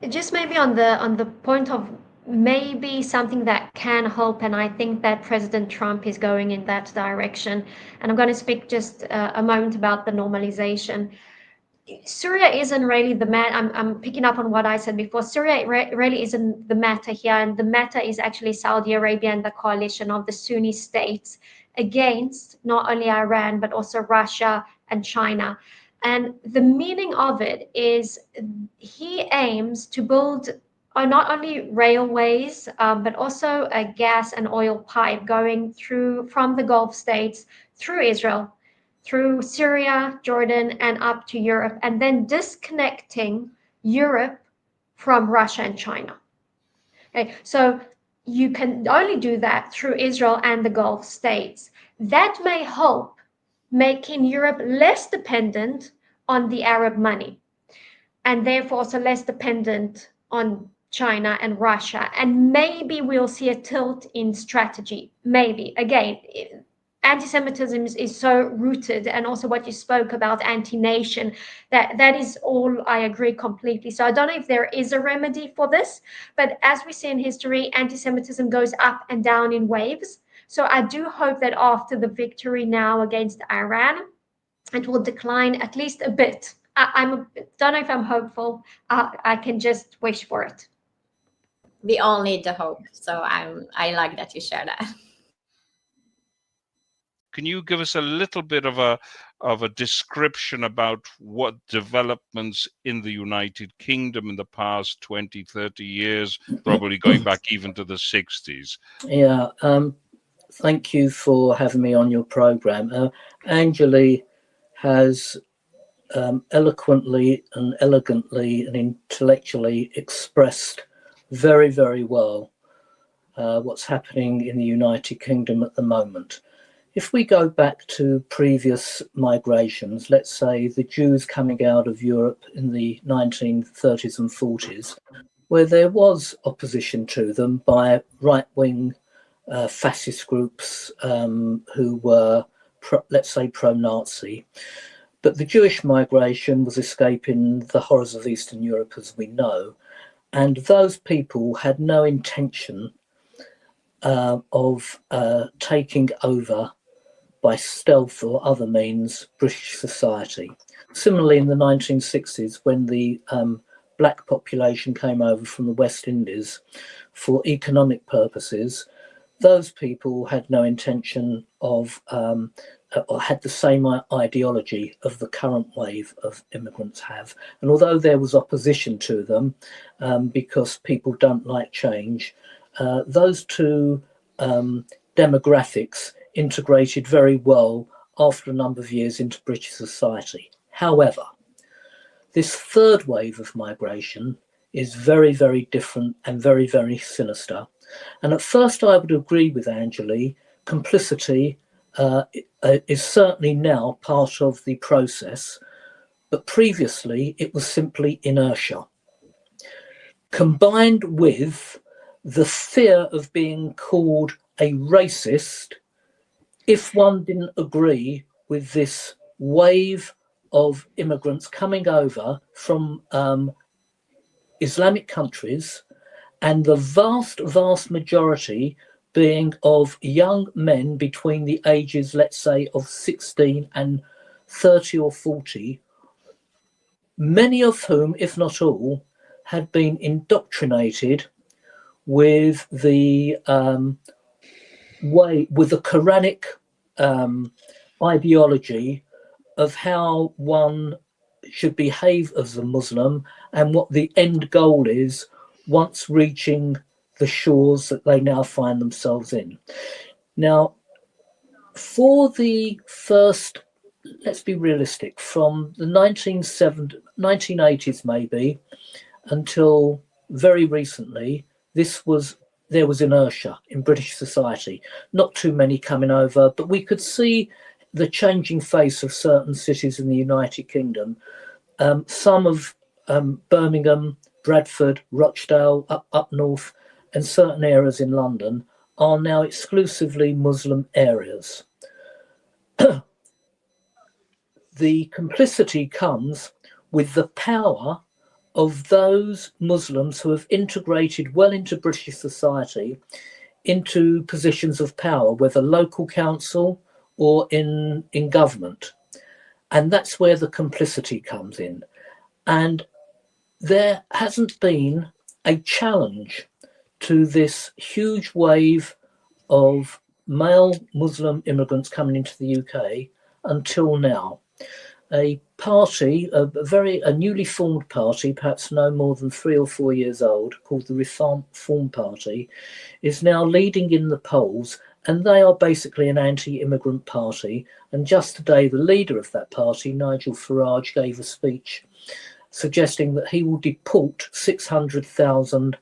Just maybe on the point of maybe something that can help, and I think that President Trump is going in that direction. And I'm going to speak just a moment about the normalization. Syria isn't really the matter. I'm picking up on what I said before. Syria really isn't the matter here, and the matter is actually Saudi Arabia and the coalition of the Sunni states against not only Iran but also Russia and China. And the meaning of it is he aims to build not only railways, but also a gas and oil pipe going through from the Gulf states through Israel, through Syria, Jordan, and up to Europe, and then disconnecting Europe from Russia and China. Okay, so you can only do that through Israel and the Gulf states. That may help making Europe less dependent on the Arab money, and therefore also less dependent on China and Russia. And maybe we'll see a tilt in strategy. Maybe. Again, anti-Semitism is so rooted, and also what you spoke about anti-nation, that is all I agree completely. So I don't know if there is a remedy for this, but as we see in history, anti-Semitism goes up and down in waves. So I do hope that after the victory now against Iran, it will decline at least a bit. I don't know if I'm hopeful. I can just wish for it. We all need the hope. So I like that you share that. Can you give us a little bit of a description about what developments in the United Kingdom in the past 20, 30 years, probably going back even to the 60s? Yeah, thank you for having me on your program. Anjali has eloquently and elegantly and intellectually expressed very, very well what's happening in the United Kingdom at the moment. If we go back to previous migrations, let's say the Jews coming out of Europe in the 1930s and 40s, where there was opposition to them by right-wing fascist groups who were, let's say, pro-Nazi. But the Jewish migration was escaping the horrors of Eastern Europe, as we know. And those people had no intention of taking over by stealth or other means British society. Similarly, in the 1960s, when the black population came over from the West Indies for economic purposes, those people had no intention of, or had the same ideology of the current wave of immigrants have. And although there was opposition to them because people don't like change, those two demographics integrated very well after a number of years into British society. However, this third wave of migration is very, very different and very, very sinister. And at first I would agree with Anjali, complicity is certainly now part of the process, but previously it was simply inertia. Combined with the fear of being called a racist if one didn't agree with this wave of immigrants coming over from Islamic countries, and the vast, vast majority being of young men between the ages, let's say, of 16 and 30 or 40, many of whom, if not all, had been indoctrinated with the Quranic ideology of how one should behave as a Muslim and what the end goal is once reaching the shores that they now find themselves in. Now, for the first, let's be realistic, from the 1980s maybe until very recently, there was inertia in British society. Not too many coming over, but we could see the changing face of certain cities in the United Kingdom. Some of Birmingham, Bradford, Rochdale, up north, and certain areas in London are now exclusively Muslim areas. The complicity comes with the power of those Muslims who have integrated well into British society into positions of power, whether local council or in government. And that's where the complicity comes in. And there hasn't been a challenge to this huge wave of male Muslim immigrants coming into the UK until now. A party, a newly formed party, perhaps no more than 3 or 4 years old, called the Reform Party, is now leading in the polls, and they are basically an anti-immigrant party. And just today, the leader of that party, Nigel Farage, gave a speech suggesting that he will deport 600,000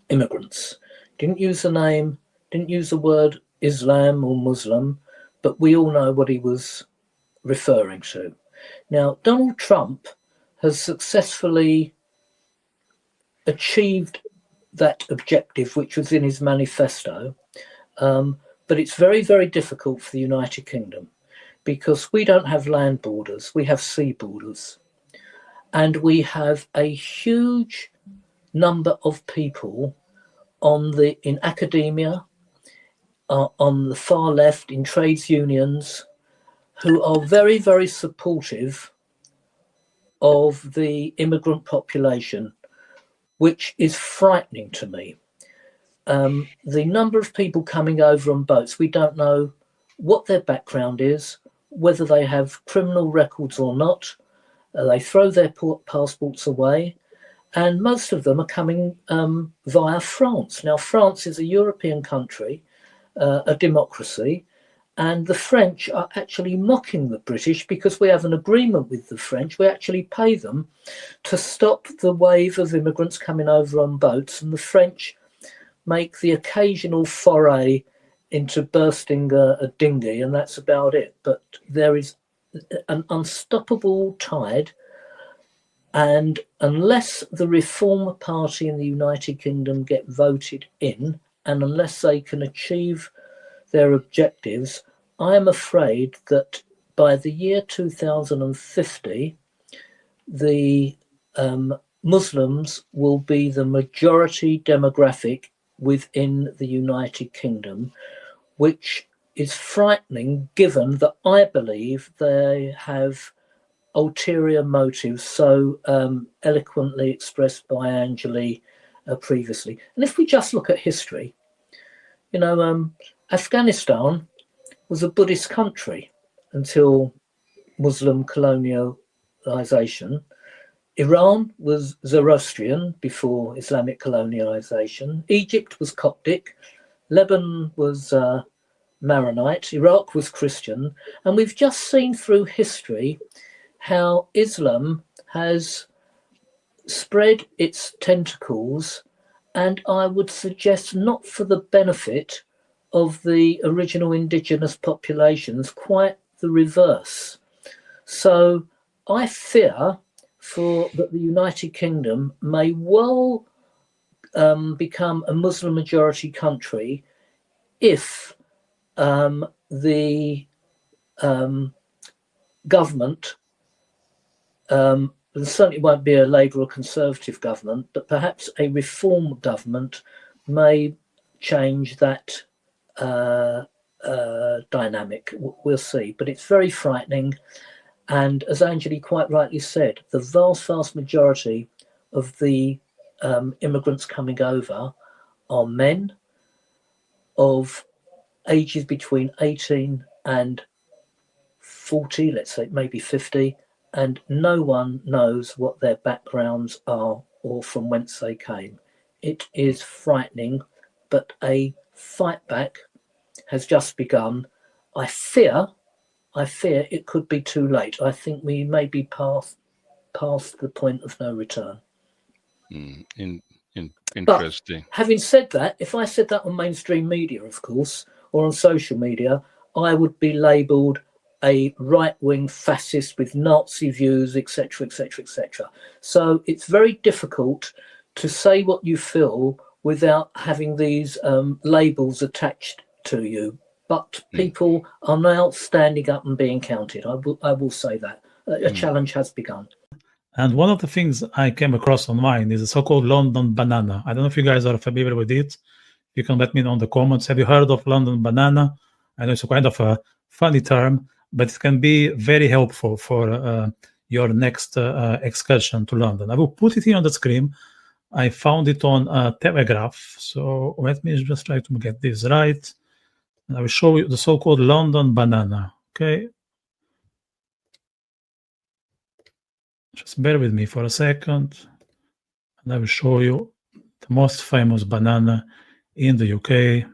immigrants. Didn't use the name, didn't use the word Islam or Muslim, but we all know what he was referring to. Now, Donald Trump has successfully achieved that objective, which was in his manifesto, but it's very, very difficult for the United Kingdom because we don't have land borders, we have sea borders. And we have a huge number of people in academia, on the far left, in trades unions, who are very, very supportive of the immigrant population, which is frightening to me. The number of people coming over on boats, we don't know what their background is, whether they have criminal records or not. They throw their passports away, and most of them are coming via France. Now, France is a European country, a democracy, And the French are actually mocking the British because we have an agreement with the French. We actually pay them to stop the wave of immigrants coming over on boats, and the French make the occasional foray into bursting a dinghy, and that's about it. But there is an unstoppable tide, and unless the Reform Party in the United Kingdom get voted in, and unless they can achieve their objectives, I am afraid that by the year 2050, the Muslims will be the majority demographic within the United Kingdom, which is frightening given that I believe they have ulterior motives so eloquently expressed by Angeli previously. And if we just look at history, you know, Afghanistan was a Buddhist country until Muslim colonialization. Iran was Zoroastrian before Islamic colonialization. Egypt was Coptic. Lebanon was Maronite. Iraq was Christian. And we've just seen through history how Islam has spread its tentacles, and I would suggest not for the benefit of the original indigenous populations, quite the reverse. So I fear that the United Kingdom may well become a Muslim majority country if the government, there certainly won't be a Labour or Conservative government, but perhaps a Reform government may change that dynamic. We'll see, but it's very frightening. And as Angeli quite rightly said, the vast majority of the immigrants coming over are men of ages between 18 and 40, let's say maybe 50, and no one knows what their backgrounds are or from whence they came. It is frightening, but a fight back has just begun. I fear it could be too late. I think we may be past the point of no return. Interesting. But having said that, if I said that on mainstream media, of course, or on social media, I would be labelled a right-wing fascist with Nazi views, etc., etc., etc. So it's very difficult to say what you feel without having these labels attached to you. But people are now standing up and being counted. I will say that. A challenge has begun. And one of the things I came across online is the so-called London banana. I don't know if you guys are familiar with it. You can let me know in the comments. Have you heard of London banana? I know it's a kind of a funny term, but it can be very helpful for your next excursion to London. I will put it here on the screen. I found it on Telegraph. So let me just try to get this right. I will show you the so-called London banana. Okay. Just bear with me for a second, and I will show you the most famous banana in the UK.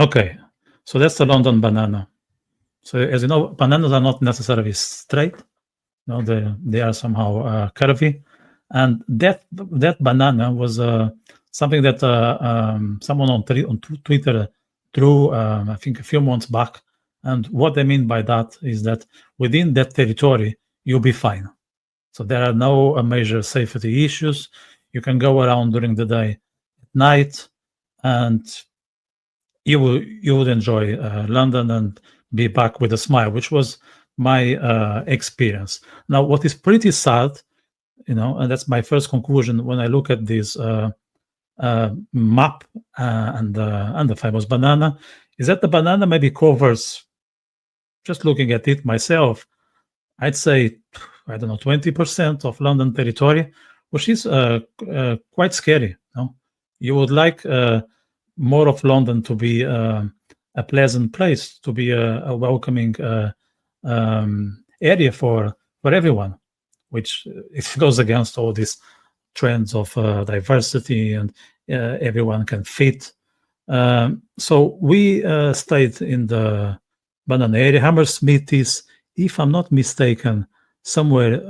Okay, so that's the London banana. So as you know, bananas are not necessarily straight. No, they are somehow curvy. And that banana was something that someone on Twitter drew, I think, a few months back. And what they mean by that is that within that territory, you'll be fine. So there are no major safety issues. You can go around during the day, at night, and you would enjoy London and be back with a smile, which was my experience. Now, what is pretty sad, and that's my first conclusion when I look at this map and the famous banana, is that the banana maybe covers, just looking at it myself, I'd say, 20% of London territory, which is quite scary. You would like more of London to be a pleasant place, to be a welcoming area for everyone, which it goes against all this trends of diversity and everyone can fit. So we stayed in the banana area. Hammersmith is, if I'm not mistaken, somewhere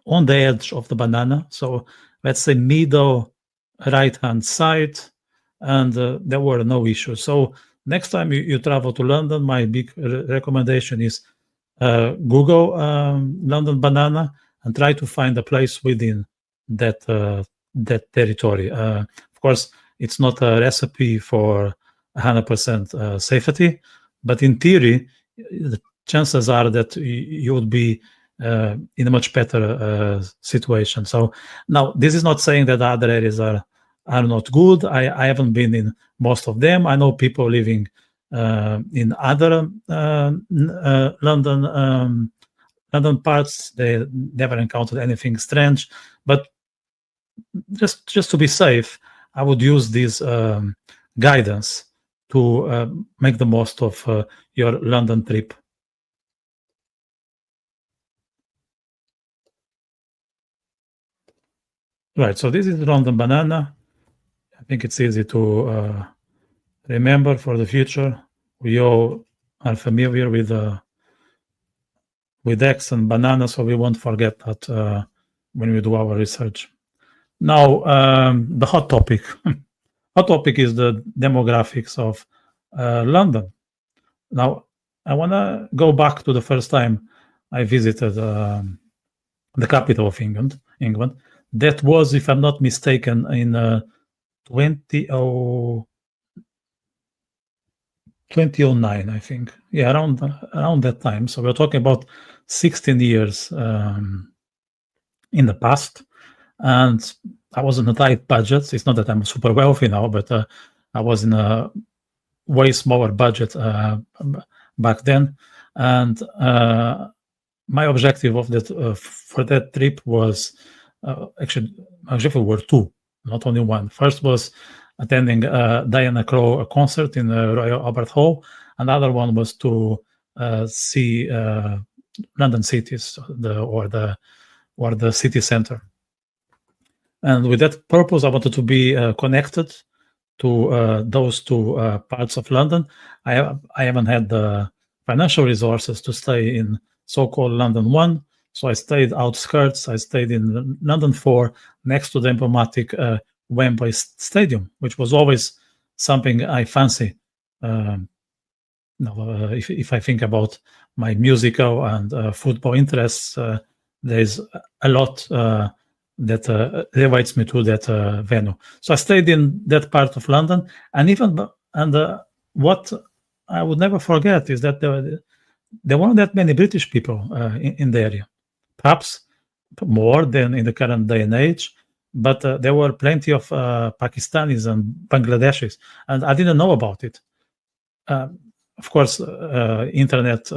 on the edge of the banana. So let's say middle right-hand side, and there were no issues. So next time you travel to London, my big recommendation is Google London banana and try to find a place within that territory. Of course, it's not a recipe for 100% safety, but in theory, the chances are that you would be in a much better situation. So now, this is not saying that other areas are not good. I haven't been in most of them. I know people living in other London parts. They never encountered anything strange, but just to be safe, I would use this guidance to make the most of your London trip. Right, so this is London banana. I think it's easy to remember for the future. We all are familiar with eggs and banana, so we won't forget that when we do our research. Now, the hot topic. Hot topic is the demographics of London. Now, I want to go back to the first time I visited the capital of England. That was, if I'm not mistaken, in 2009, I think. Yeah, around that time. So we're talking about 16 years in the past. And I was in a tight budget. It's not that I'm super wealthy now, but I was in a way smaller budget back then. And my objective of that for that trip was actually were two, not only one. First was attending Diana Krall concert in Royal Albert Hall. Another one was to see London cities or the city center. And with that purpose, I wanted to be connected to those two parts of London. I haven't had the financial resources to stay in so-called London 1, so I stayed outskirts. I stayed in London 4, next to the emblematic Wembley Stadium, which was always something I fancy. If I think about my musical and football interests, there's a lot that relates me to that venue. So I stayed in that part of London, and what I would never forget is that there weren't that many British people in the area, perhaps more than in the current day and age, but there were plenty of Pakistanis and Bangladeshis, and I didn't know about it. Of course, internet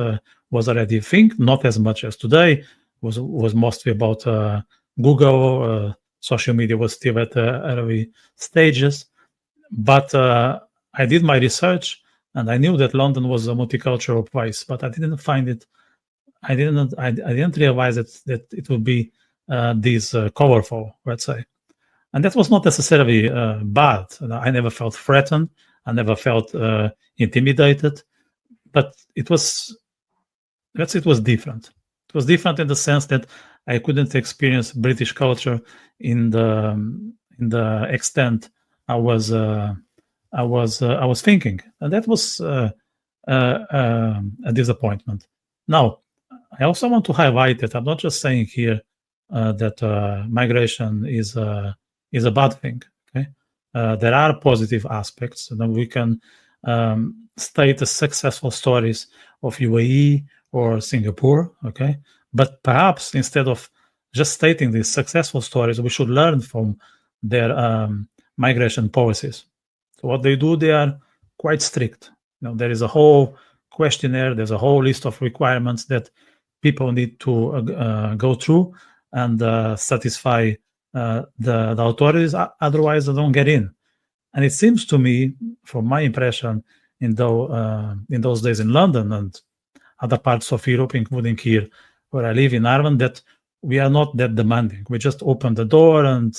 was already a thing, not as much as today. Was mostly about Google. Social media was still at early stages, but I did my research, and I knew that London was a multicultural place, but I didn't find it. I didn't realize that it would be this colorful, let's say, and that was not necessarily bad. I never felt threatened. I never felt intimidated, but it was different. It was different in the sense that I couldn't experience British culture in the extent I was thinking, and that was a disappointment. Now, I also want to highlight that I'm not just saying here that migration is a bad thing. Okay, there are positive aspects, and we can state the successful stories of UAE or Singapore. Okay, but perhaps instead of just stating these successful stories, we should learn from their migration policies. So what they do, they are quite strict. There is a whole questionnaire, there's a whole list of requirements that people need to go through and satisfy the authorities, otherwise they don't get in. And it seems to me, from my impression in those days in London and other parts of Europe, including here where I live in Ireland, that we are not that demanding. We just open the door and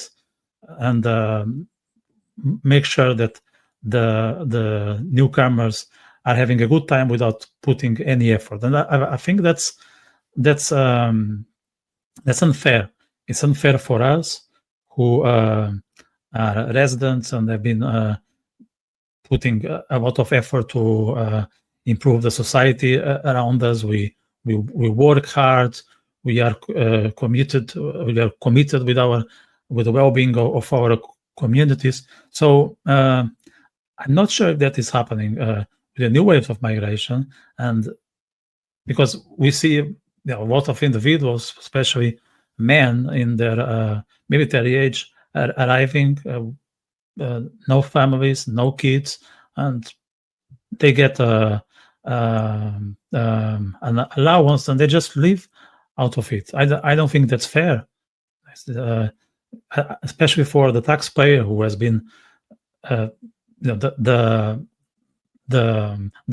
make sure that the newcomers are having a good time without putting any effort. And I think that's unfair. It's unfair for us who are residents and have been putting a lot of effort to improve the society around us. We work hard. We are committed. We are committed with the well-being of our communities. So I'm not sure if that is happening with the new waves of migration, and because we see a lot of individuals, especially men in their military age, are arriving, no families, no kids, and they get an allowance and they just live out of it. I don't think that's fair, especially for the taxpayer who has been the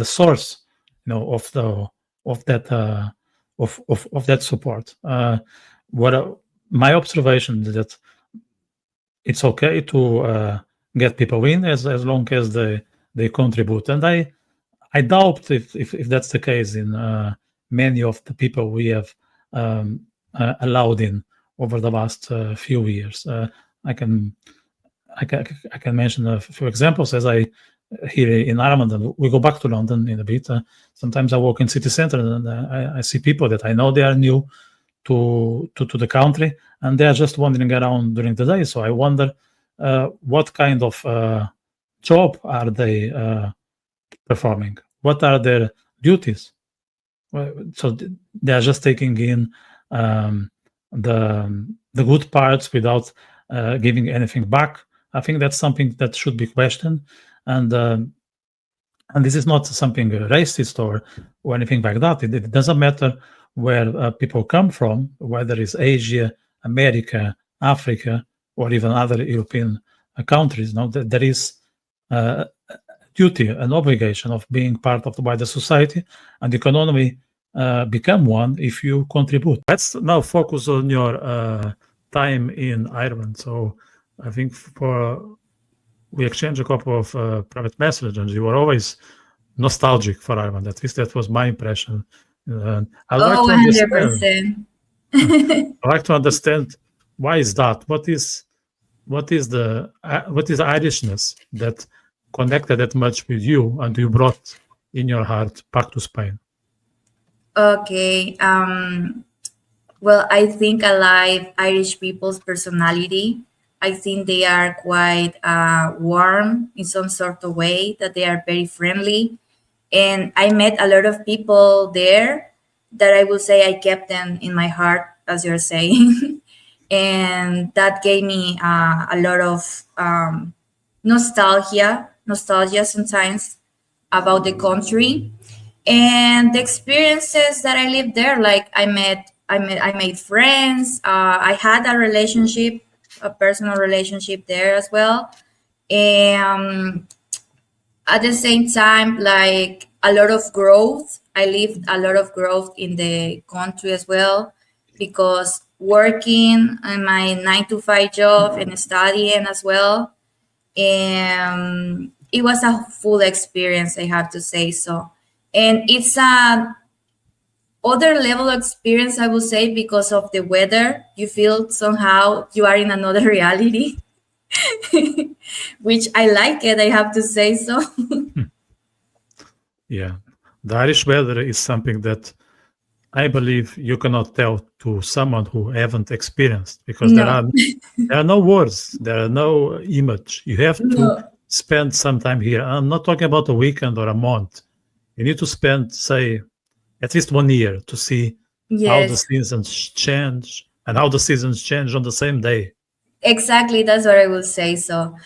source, of that support. My observation is that it's okay to get people in as long as they contribute, and I doubt if that's the case in many of the people we have allowed in over the last few years. I can mention a few examples. As I here in Ireland, and we go back to London in a bit. Sometimes I walk in city center and I see people that I know they are new to the country, and they are just wandering around during the day. So I wonder what kind of job are they performing? What are their duties? So they are just taking in the good parts without giving anything back. I think that's something that should be questioned, and this is not something racist or anything like that. It doesn't matter where people come from, whether it's Asia, America, Africa, or even other European countries. There is a duty, an obligation of being part of the wider society, and you can only become one if you contribute. Let's now focus on your time in Ireland. So I think we exchanged a couple of private messages, and you were always nostalgic for Ireland. At least that was my impression. I'd like to understand. 100%. I'd like to understand why is that? What is Irishness that connected that much with you and you brought in your heart back to Spain? Okay. Well, I think I like Irish people's personality. I think they are quite warm in some sort of way, that they are very friendly. And I met a lot of people there that I will say I kept them in my heart, as you're saying. And that gave me a lot of nostalgia sometimes about the country and the experiences that I lived there. Like I made friends. I had a personal relationship there as well. And at the same time, like a lot of growth. I lived a lot of growth in the country as well, because working in my 9-to-5 job and studying as well. And it was a full experience, I have to say so. And it's a other level of experience, I would say, because of the weather. You feel somehow you are in another reality, which I like it, I have to say so. Yeah, the Irish weather is something that I believe you cannot tell to someone who haven't experienced, because there are no words, there are no image. You have to spend some time here. I'm not talking about a weekend or a month. You need to spend, say, at least 1 year to see how the seasons change, and how the seasons change on the same day. Exactly, that's what I will say. So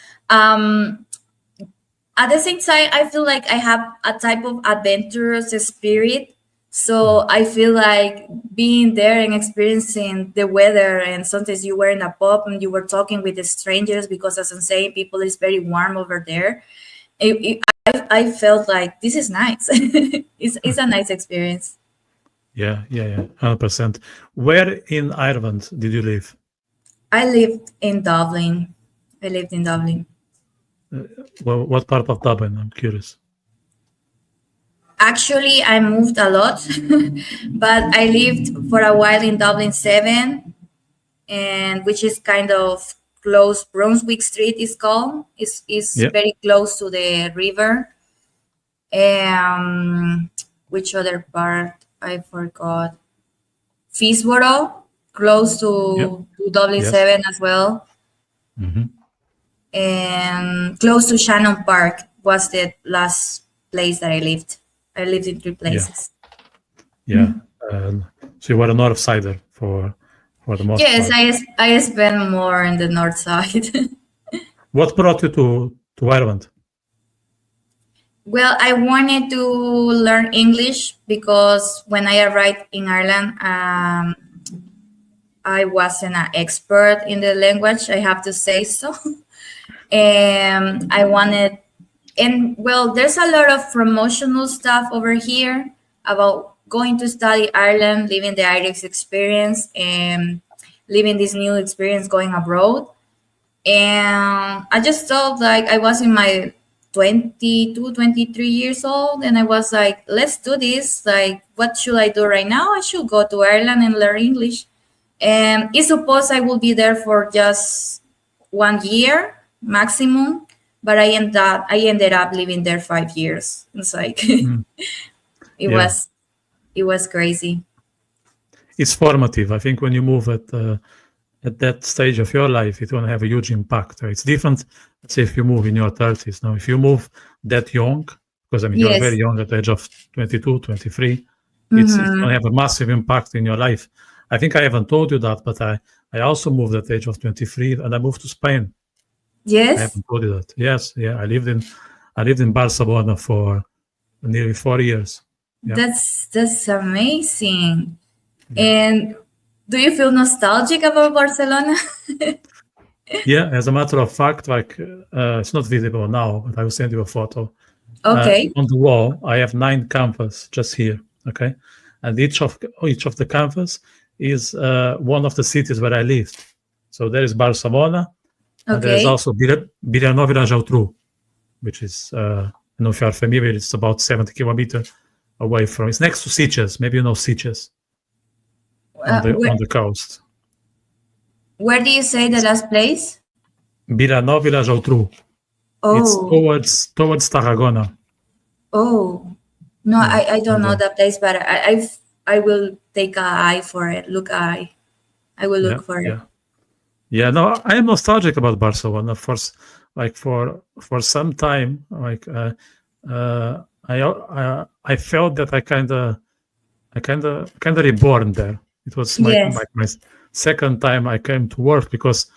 at the same time, I feel like I have a type of adventurous spirit. So I feel like being there and experiencing the weather, and sometimes you were in a pub and you were talking with the strangers, because as I'm saying, people is very warm over there. I felt like this is nice. It's a nice experience. Yeah, 100%. Where in Ireland did you live? I lived in Dublin. Well, what part of Dublin? I'm curious. Actually, I moved a lot, but I lived for a while in Dublin 7, and which is kind of close. Brunswick Street is called. Is Yeah. very close to the river. Which other part I forgot? Fitzborough, close to Dublin Yes. 7 as well, Mhm. and close to Shannon Park was the last place that I lived. I lived in 3 places. Yeah. So you were a North Sider for the most Yes, part. I spent more in the north side. What brought you to Ireland? Well, I wanted to learn English because when I arrived in Ireland, I wasn't an expert in the language, I have to say so. And I wanted, and well, there's a lot of promotional stuff over here about going to study Ireland, living the Irish experience, and living this new experience going abroad. And I just felt like I was in my 22, 23 years old, and I was like, let's do this. Like, what should I do right now? I should go to Ireland and learn English. And it's supposed I will be there for just 1 year maximum, but I ended up living there 5 years. It's like it was crazy. It's formative. I think when you move at that stage of your life, it will have a huge impact. Right? It's different, let's say, if you move in your 30s. Now, if you move that young, because I mean, you're very young at the age of 22, 23, it's going to have a massive impact in your life. I think I haven't told you that, but I also moved at the age of 23, and I moved to Spain. Yes. I haven't told you that. Yes, yeah. I lived in Barcelona for nearly 4 years. Yeah. That's amazing. And do you feel nostalgic about Barcelona? Yeah, as a matter of fact, like it's not visible now, but I will send you a photo. Okay. On the wall, I have 9 canvas just here. Okay, and each of the canvas is one of the cities where I lived. So there is Barcelona, and there is also Vilanova and Geltrú, which is I don't know if you are familiar. It's about 70 kilometers away from. It's next to Sitges. Maybe you know Sitges on the coast. Where do you say the last place? Vilanova and Geltrú. Oh. It's towards Tarragona. Oh. No, I don't know that place, but I will take an eye for it. I will look for it. Yeah, no, I am nostalgic about Barcelona for some time. Like I felt that I kind of reborn there. It was my second time I came to work, because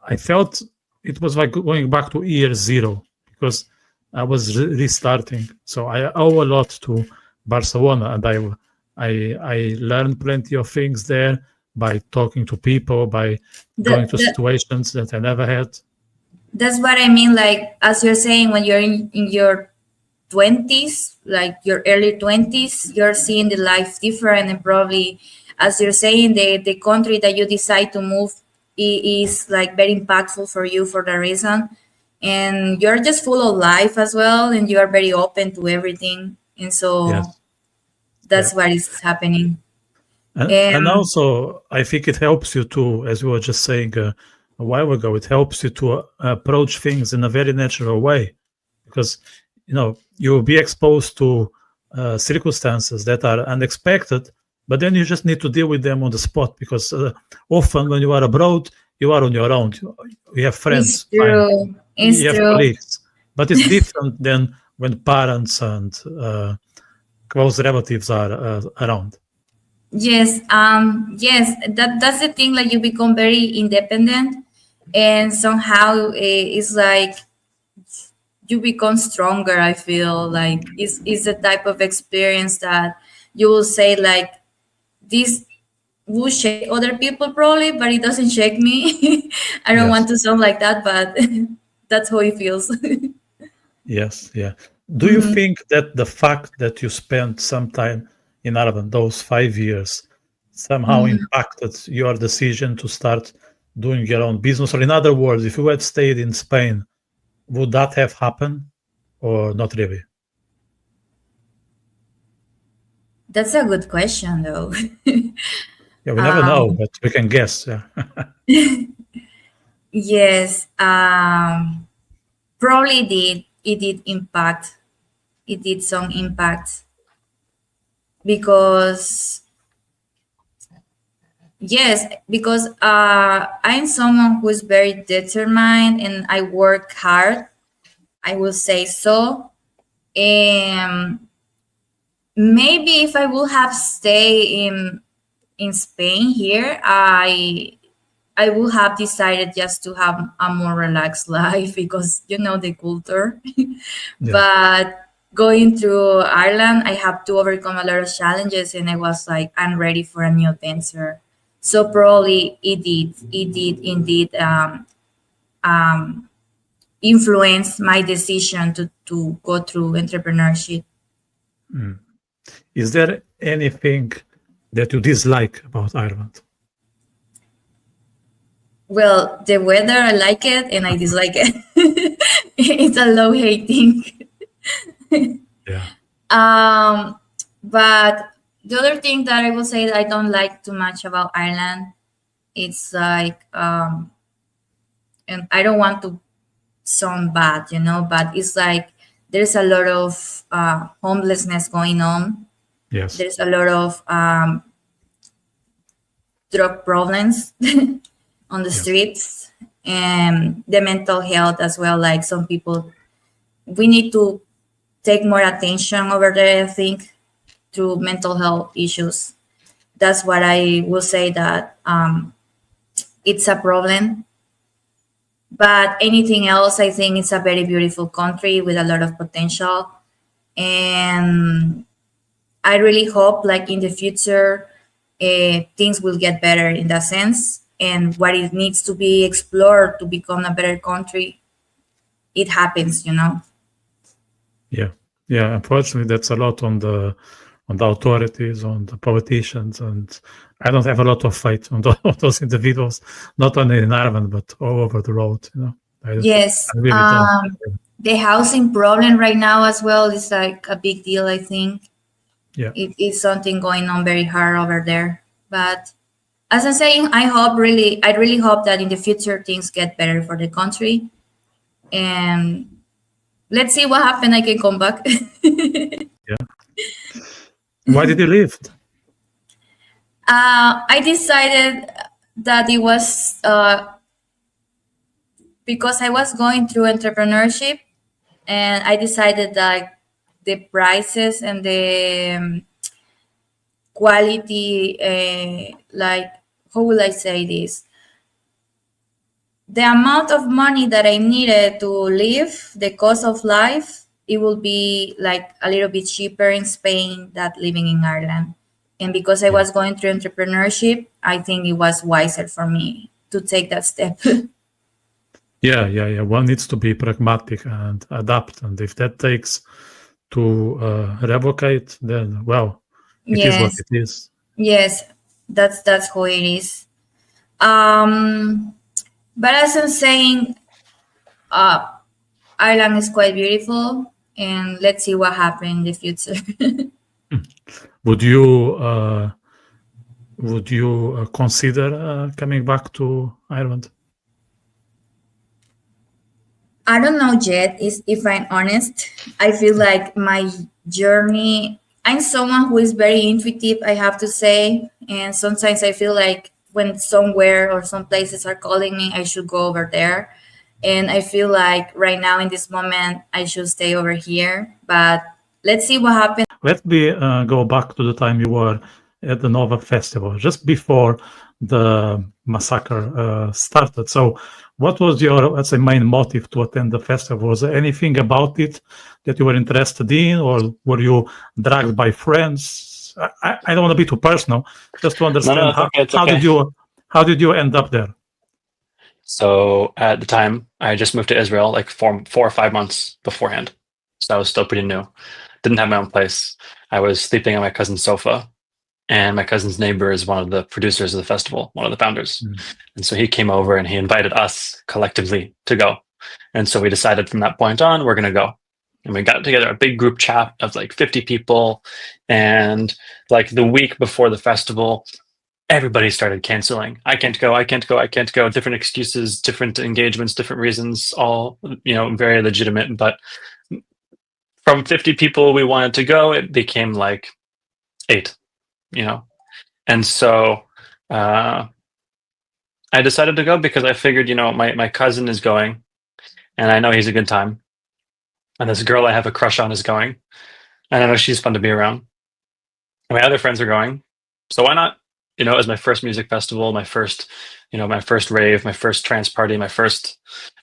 I felt it was like going back to year 0, because I was restarting. So I owe a lot to Barcelona, and I learned plenty of things there by talking to people, by going to situations that I never had. That's what I mean. Like, as you're saying, when you're in your 20s, like your early 20s, you're seeing the life different, and probably, as you're saying, the country that you decide to move is like very impactful for you for the reason, and you're just full of life as well, and you are very open to everything, and so that's what is happening. And also, I think it helps you to, as we were just saying a while ago, it helps you to approach things in a very natural way, because you will be exposed to circumstances that are unexpected, but then you just need to deal with them on the spot, because often when you are abroad, you are on your own. You have friends, you have colleagues, but it's different than when parents and close relatives are around. Yes, that's the thing. Like, you become very independent, and somehow it's like you become stronger. I feel like it's the type of experience that you will say, like, this will shake other people probably, but it doesn't shake me. I don't want to sound like that, but that's how it feels. Yes, yeah. Do you think that the fact that you spent some time in Ireland, those 5 years, somehow impacted your decision to start doing your own business? Or in other words, if you had stayed in Spain, would that have happened or not really? That's a good question, though. Yeah, we never know, but we can guess. Yeah. Yes, probably it did impact. It did some impact because because I'm someone who is very determined and I work hard. I will say so. Maybe if I would have stayed in Spain here, I would have decided just to have a more relaxed life because the culture. But going through Ireland, I have to overcome a lot of challenges, and I was like, I'm ready for a new adventure. So probably it did indeed influence my decision to go through entrepreneurship. Is there anything that you dislike about Ireland? Well, the weather, I like it and I dislike it. It's a low-hate thing. Yeah. But the other thing that I will say that I don't like too much about Ireland, it's like, and I don't want to sound bad, but it's like there's a lot of homelessness going on. Yes. There's a lot of drug problems on the streets, and the mental health as well. Like some people, we need to take more attention over there, I think, to mental health issues. That's what I will say that it's a problem. But anything else, I think it's a very beautiful country with a lot of potential. And I really hope like in the future, things will get better in that sense. And what it needs to be explored to become a better country, it happens, Yeah. Yeah. Unfortunately, that's a lot on the authorities, on the politicians, and I don't have a lot of faith on those individuals, not only in Ireland but all over the road. Yes. I really don't. The housing problem right now as well is like a big deal, I think. Yeah. It is something going on very hard over there. But as I'm saying, I really hope that in the future things get better for the country. And let's see what happens. I can come back. Yeah. Why did you leave? I decided that it was because I was going through entrepreneurship, and I decided that the prices and the quality, like, how will I say this? The amount of money that I needed to live, the cost of life, it will be like a little bit cheaper in Spain than living in Ireland. And because I was going through entrepreneurship, I think it was wiser for me to take that step. Yeah. One needs to be pragmatic and adapt. And if that takes to revocate, then, well, it is what it is. Yes, that's how it is. But as I'm saying, Ireland is quite beautiful, and let's see what happens in the future. Would you consider coming back to Ireland? I don't know yet, if I'm honest. I feel like my journey, I'm someone who is very intuitive, I have to say. And sometimes I feel like when somewhere or some places are calling me, I should go over there. And I feel like right now in this moment, I should stay over here. But let's see what happens. Let me go back to the time you were at the Nova Festival, just before the massacre started. So what was your, let's say, main motive to attend the festival? Was there anything about it that you were interested in, or were you dragged by friends? I don't want to be too personal, just to understand how did you end up there? So at the time, I just moved to Israel like 4 or 5 months beforehand. So I was still pretty new. didn't have my own place. I was sleeping on my cousin's sofa, and my cousin's neighbor is one of the producers of the festival, one of the founders. And so he came over and he invited us collectively to go. And so we decided from that point on, we're going to go. And we got together a big group chat of like 50 people. And like the week before the festival, everybody started canceling. I can't go. Different excuses, different engagements, different reasons, all, very legitimate. But from 50 people we wanted to go, it became like 8, And so I decided to go because I figured, my cousin is going and I know he's a good time. And this girl I have a crush on is going. And I know she's fun to be around. And my other friends are going. So why not? It was my first music festival, my first rave, my first trance party, my first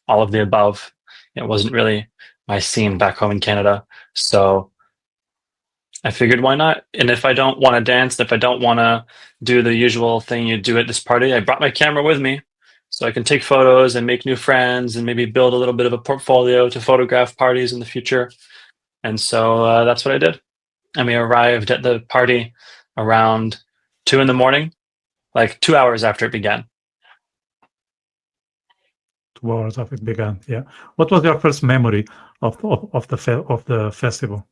all of the above. It wasn't really my scene back home in Canada. So I figured, why not? And if I don't want to dance, if I don't want to do the usual thing you do at this party, I brought my camera with me so I can take photos and make new friends and maybe build a little bit of a portfolio to photograph parties in the future. And so that's what I did. And we arrived at the party around 2 a.m, like 2 hours after it began. 2 hours after it began, yeah. What was your first memory of the festival?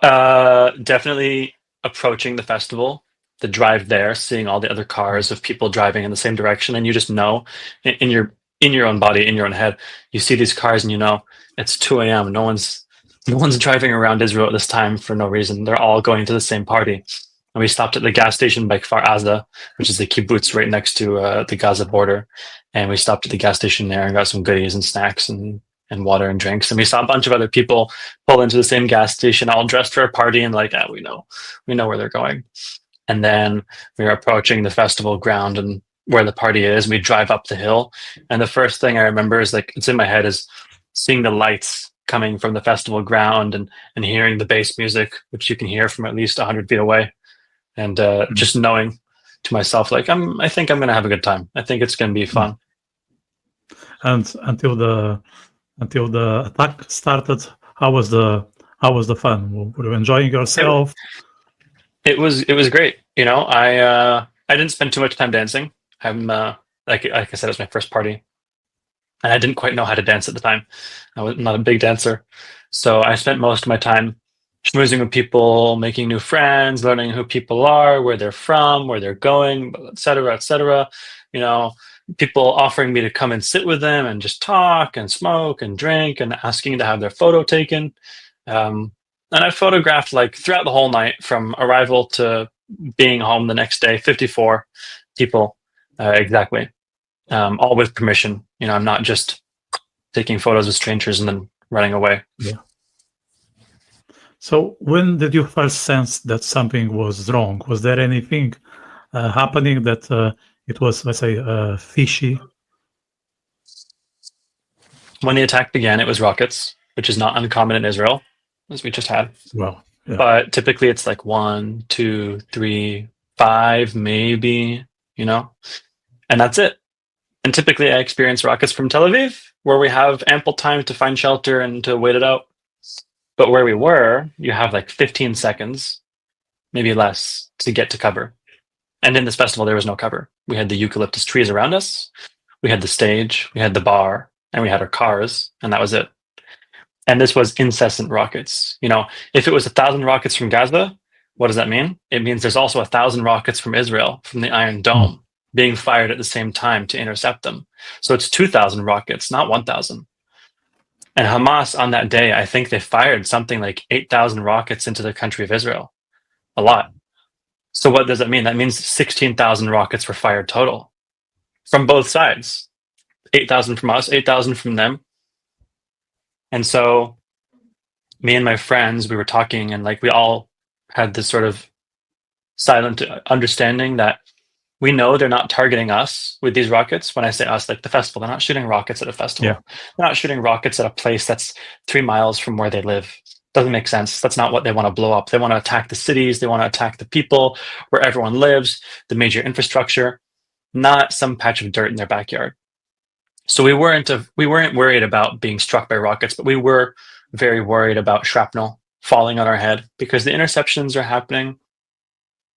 Definitely approaching the festival, the drive there, seeing all the other cars of people driving in the same direction, and you just know in your own body, in your own head, you see these cars and it's 2 a.m. No one's driving around Israel at this time for no reason. They're all going to the same party. And we stopped at the gas station by Kfar Aza, which is the kibbutz right next to the Gaza border. And we stopped at the gas station there and got some goodies and snacks and water and drinks. And we saw a bunch of other people pull into the same gas station, all dressed for a party, and we know where they're going. And then we were approaching the festival ground and where the party is. We drive up the hill. And the first thing I remember is it's in my head is seeing the lights coming from the festival ground and hearing the bass music, which you can hear from at least 100 feet away. And just knowing to myself, I think I'm going to have a good time. I think it's going to be fun. And until the attack started, how was the fun? Were you enjoying yourself? It was great. I didn't spend too much time dancing. I'm like I said, it was my first party, and I didn't quite know how to dance at the time. I was not a big dancer, so I spent most of my time schmoozing with people, making new friends, learning who people are, where they're from, where they're going, etc., etc. People offering me to come and sit with them and just talk and smoke and drink and asking to have their photo taken. And I photographed throughout the whole night from arrival to being home the next day, 54 people exactly, all with permission. I'm not just taking photos of strangers and then running away. Yeah. So when did you first sense that something was wrong? Was there anything happening that it was, let's say, fishy? When the attack began, it was rockets, which is not uncommon in Israel, as we just had. Well, yeah. But typically it's 1, 2, 3, 5, maybe, and that's it. And typically I experience rockets from Tel Aviv, where we have ample time to find shelter and to wait it out. But where we were, you have 15 seconds, maybe less, to get to cover. And in this festival, there was no cover. We had the eucalyptus trees around us, we had the stage, we had the bar, and we had our cars, and that was it. And this was incessant rockets. If it was 1,000 rockets from Gaza, what does that mean? It means there's also 1,000 rockets from Israel, from the Iron Dome, being fired at the same time to intercept them. So it's 2,000 rockets, not 1,000. And Hamas on that day, I think they fired something like 8,000 rockets into the country of Israel. A lot. So what does that mean? That means 16,000 rockets were fired total from both sides. 8,000 from us, 8,000 from them. And so me and my friends, we were talking, and we all had this sort of silent understanding that we know they're not targeting us with these rockets. When I say us, the festival, they're not shooting rockets at a festival. Yeah. They're not shooting rockets at a place that's 3 miles from where they live. Doesn't make sense. That's not what they want to blow up. They want to attack the cities. They want to attack the people where everyone lives, the major infrastructure, not some patch of dirt in their backyard. So we weren't worried about being struck by rockets, but we were very worried about shrapnel falling on our head because the interceptions are happening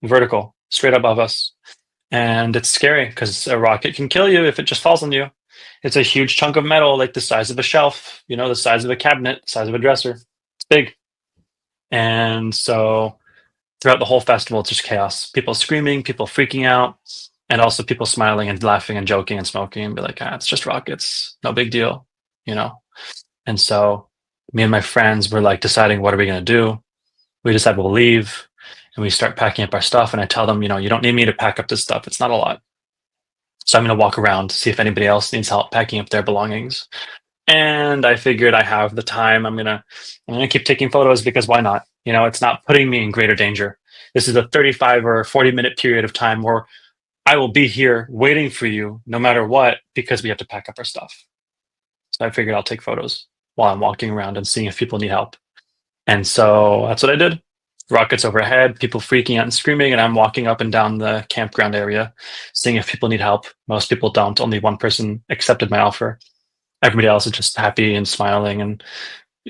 vertical, straight above us. And it's scary because a rocket can kill you if it just falls on you. It's a huge chunk of metal, like the size of a shelf, the size of a cabinet, the size of a dresser. It's big. And so throughout the whole festival, it's just chaos. People screaming, people freaking out, and also people smiling and laughing and joking and smoking and be like, it's just rockets. No big deal, And so me and my friends were like deciding, what are we going to do? We decide we'll leave. And we start packing up our stuff, and I tell them, you don't need me to pack up this stuff. It's not a lot. So I'm going to walk around to see if anybody else needs help packing up their belongings. And I figured I have the time. I'm gonna keep taking photos because why not? It's not putting me in greater danger. This is a 35 or 40-minute period of time where I will be here waiting for you no matter what because we have to pack up our stuff. So I figured I'll take photos while I'm walking around and seeing if people need help. And so that's what I did. Rockets overhead, people freaking out and screaming, and I'm walking up and down the campground area, seeing if people need help. Most people don't. Only one person accepted my offer. Everybody else is just happy and smiling, and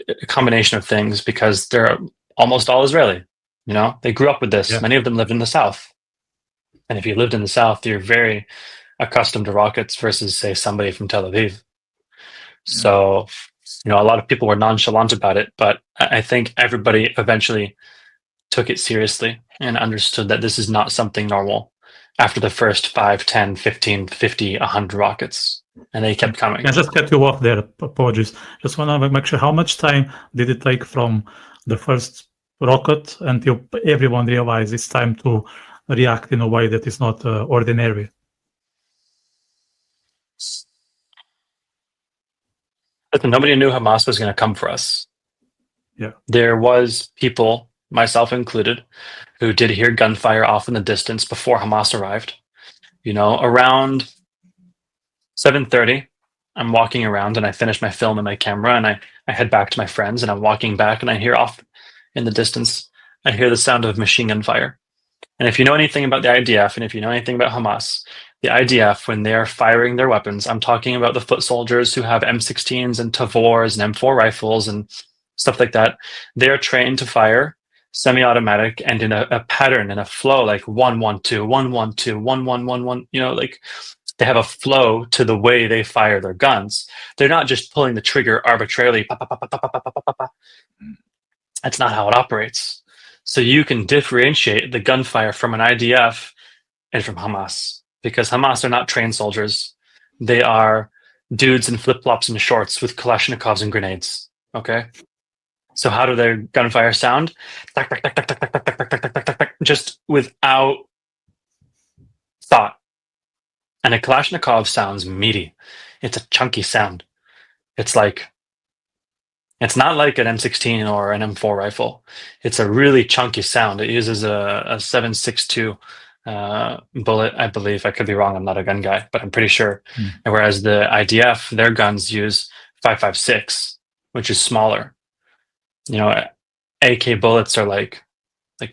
a combination of things because they're almost all Israeli. They grew up with this. Yeah. Many of them lived in the South. And if you lived in the South, you're very accustomed to rockets versus, say, somebody from Tel Aviv. Yeah. So, a lot of people were nonchalant about it, but I think everybody eventually took it seriously and understood that this is not something normal after the first 5, 10, 15, 50, 100 rockets. And they kept coming. I just cut you off there. Apologies. Just want to make sure, how much time did it take from the first rocket until everyone realized it's time to react in a way that is not ordinary? Listen, nobody knew Hamas was going to come for us. Yeah. There was people, myself included, who did hear gunfire off in the distance before Hamas arrived. Around 7:30, I'm walking around and I finish my film and my camera and I head back to my friends and I'm walking back and I hear off in the distance, I hear the sound of machine gun fire. And if you know anything about the IDF and if you know anything about Hamas, the IDF, when they're firing their weapons, I'm talking about the foot soldiers who have M16s and Tavors and M4 rifles and stuff like that. They're trained to fire semi-automatic and in a pattern, in a flow, like 1-1-2, 1-1-2, 1-1-1-1, like they have a flow to the way they fire their guns. They're not just pulling the trigger arbitrarily. Pa, pa, pa, pa, pa, pa, pa, pa, pa. That's not how it operates. So you can differentiate the gunfire from an IDF and from Hamas, because Hamas are not trained soldiers. They are dudes in flip-flops and shorts with Kalashnikovs and grenades. Okay? So how do their gunfire sound? Just without thought. And a Kalashnikov sounds meaty. It's a chunky sound. It's not like an M16 or an M4 rifle. It's a really chunky sound. It uses a 7.62 bullet, I believe. I could be wrong. I'm not a gun guy, but I'm pretty sure. And whereas the IDF, their guns use 5.56, which is smaller. AK bullets are like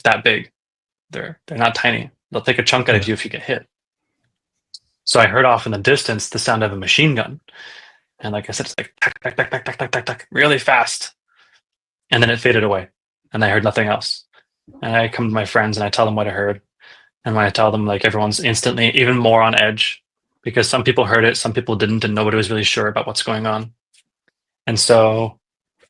that big. They're not tiny. They'll take a chunk out of you if you get hit. So I heard off in the distance the sound of a machine gun. And like I said, it's like tack, tack, tack, tack, tack, tack, tack, tack, really fast. And then it faded away. And I heard nothing else. And I come to my friends and I tell them what I heard. And when I tell them, everyone's instantly even more on edge, because some people heard it, some people didn't, and nobody was really sure about what's going on. And so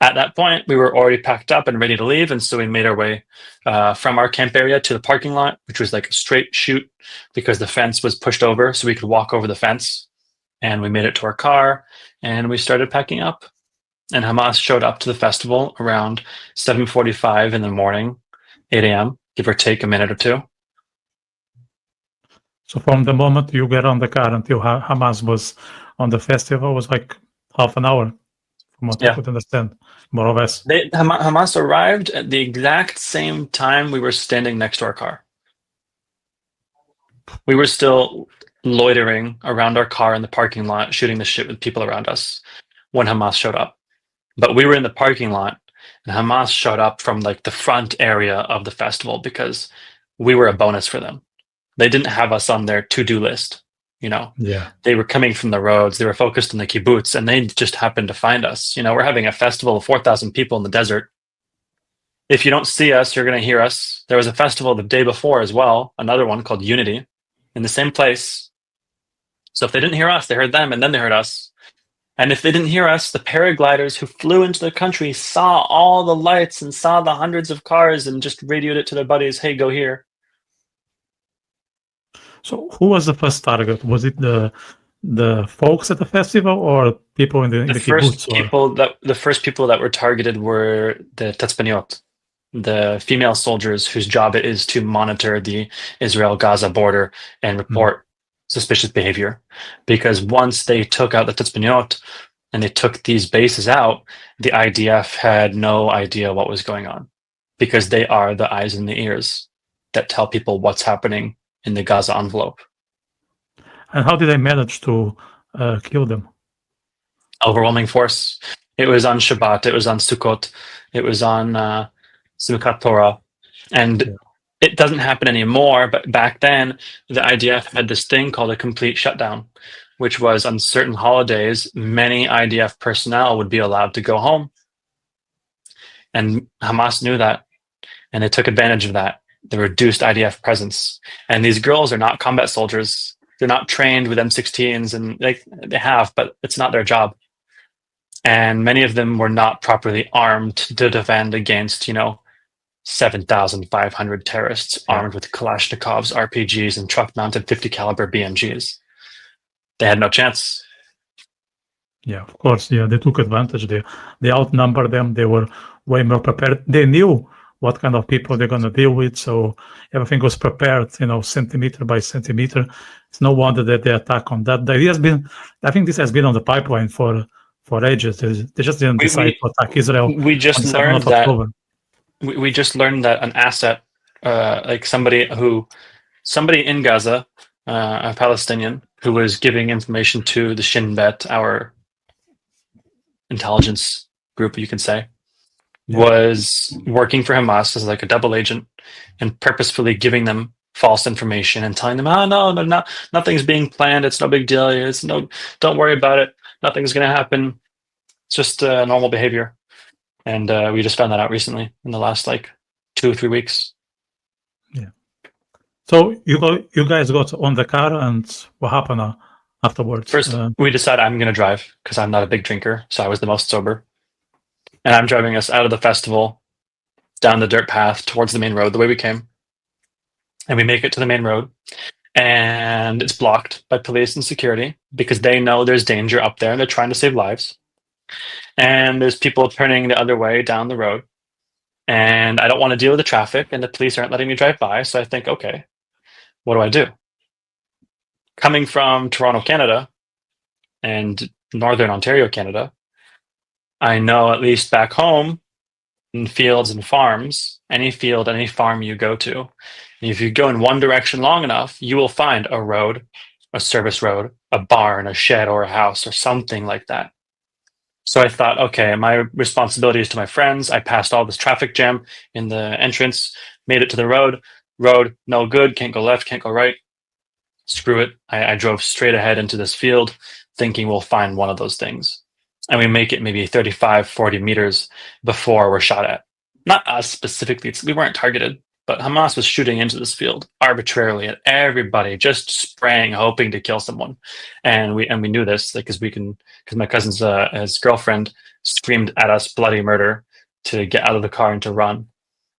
at that point, we were already packed up and ready to leave. And so we made our way from our camp area to the parking lot, which was like a straight shoot because the fence was pushed over so we could walk over the fence. And we made it to our car and we started packing up. And Hamas showed up to the festival around 7:45 in the morning, 8 a.m., give or take a minute or two. So from the moment you get on the car until Hamas was on the festival was like half an hour, from what I could understand, more or less. Hamas arrived at the exact same time we were standing next to our car. We were still loitering around our car in the parking lot, shooting the shit with people around us when Hamas showed up. But we were in the parking lot, and Hamas showed up from the front area of the festival because we were a bonus for them. They didn't have us on their to-do list, Yeah. They were coming from the roads. They were focused on the kibbutz, and they just happened to find us. We're having a festival of 4,000 people in the desert, If you don't see us, you're going to hear us. There was a festival the day before as well, another one called Unity, in the same place. So if they didn't hear us, they heard them, and then they heard us. And if they didn't hear us, the paragliders who flew into the country saw all the lights and saw the hundreds of cars and just radioed it to their buddies, hey, go here. So who was the first target? Was it the folks at the festival or people in the kibbutz? The first people that were targeted were the Testimonial, the female soldiers whose job it is to monitor the Israel-Gaza border and report suspicious behavior. Because once they took out the Testimonial and they took these bases out, the IDF had no idea what was going on, because they are the eyes and the ears that tell people what's happening in the Gaza envelope. And how did they manage to kill them? Overwhelming force. It was on Shabbat, it was on Sukkot, it was on Simchat Torah. And it doesn't happen anymore, but back then, the IDF had this thing called a complete shutdown, which was on certain holidays, many IDF personnel would be allowed to go home. And Hamas knew that, and they took advantage of that, the reduced IDF presence. And these girls are not combat soldiers. They're not trained with M16s, and they have, but it's not their job. And many of them were not properly armed to defend against, 7,500 terrorists armed with Kalashnikovs, RPGs, and truck-mounted 50 caliber BMGs. They had no chance. Yeah, of course. Yeah, they took advantage. They outnumbered them. They were way more prepared. They knew what kind of people they're going to deal with, so everything was prepared, centimeter by centimeter. It's no wonder that they attack on that. The idea has been, I think this has been on the pipeline for ages. They just didn't decide to attack Israel. We just learned that. We just learned that an asset, like somebody in Gaza, a Palestinian, who was giving information to the Shin Bet, our intelligence group, you can say, was working for Hamas as like a double agent and purposefully giving them false information and telling them, no, nothing's being planned. It's no big deal. Don't worry about it. Nothing's going to happen. It's just normal behavior. And we just found that out recently in the last 2 or 3 weeks. Yeah. So you guys got on the car, and what happened afterwards? First, we decided I'm going to drive because I'm not a big drinker, so I was the most sober. And I'm driving us out of the festival, down the dirt path towards the main road, the way we came. And we make it to the main road, and it's blocked by police and security because they know there's danger up there and they're trying to save lives. And there's people turning the other way down the road. And I don't want to deal with the traffic, and the police aren't letting me drive by. So I think, okay, what do I do? Coming from Toronto, Canada, and Northern Ontario, Canada, I know at least back home in fields and farms, any field, any farm you go to, if you go in one direction long enough, you will find a road, a service road, a barn, a shed, or a house, or something like that. So I thought, okay, my responsibility is to my friends. I passed all this traffic jam in the entrance, made it to the road. Road, no good, can't go left, can't go right. Screw it. I drove straight ahead into this field, thinking we'll find one of those things. And we make it maybe 35, 40 meters before we're shot at. Not us specifically, we weren't targeted, but Hamas was shooting into this field arbitrarily at everybody, just spraying, hoping to kill someone. And we knew this because my cousin's his girlfriend screamed at us bloody murder to get out of the car and to run.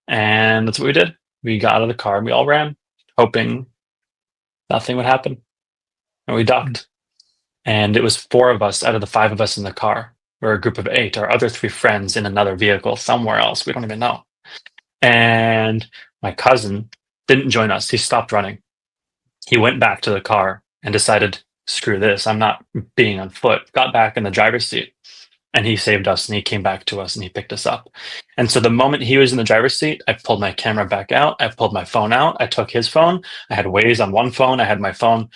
And that's what we did. We got out of the car and we all ran, hoping nothing would happen. And we ducked. And it was 4 of us out of the 5 of us in the car. We're a group of 8. Our other 3 friends in another vehicle somewhere else. We don't even know. And my cousin didn't join us. He stopped running. He went back to the car and decided, screw this, I'm not being on foot. Got back in the driver's seat, and he saved us, and he came back to us, and he picked us up. And so the moment he was in the driver's seat, I pulled my camera back out. I pulled my phone out. I took his phone. I had Waze on one phone. I had my phone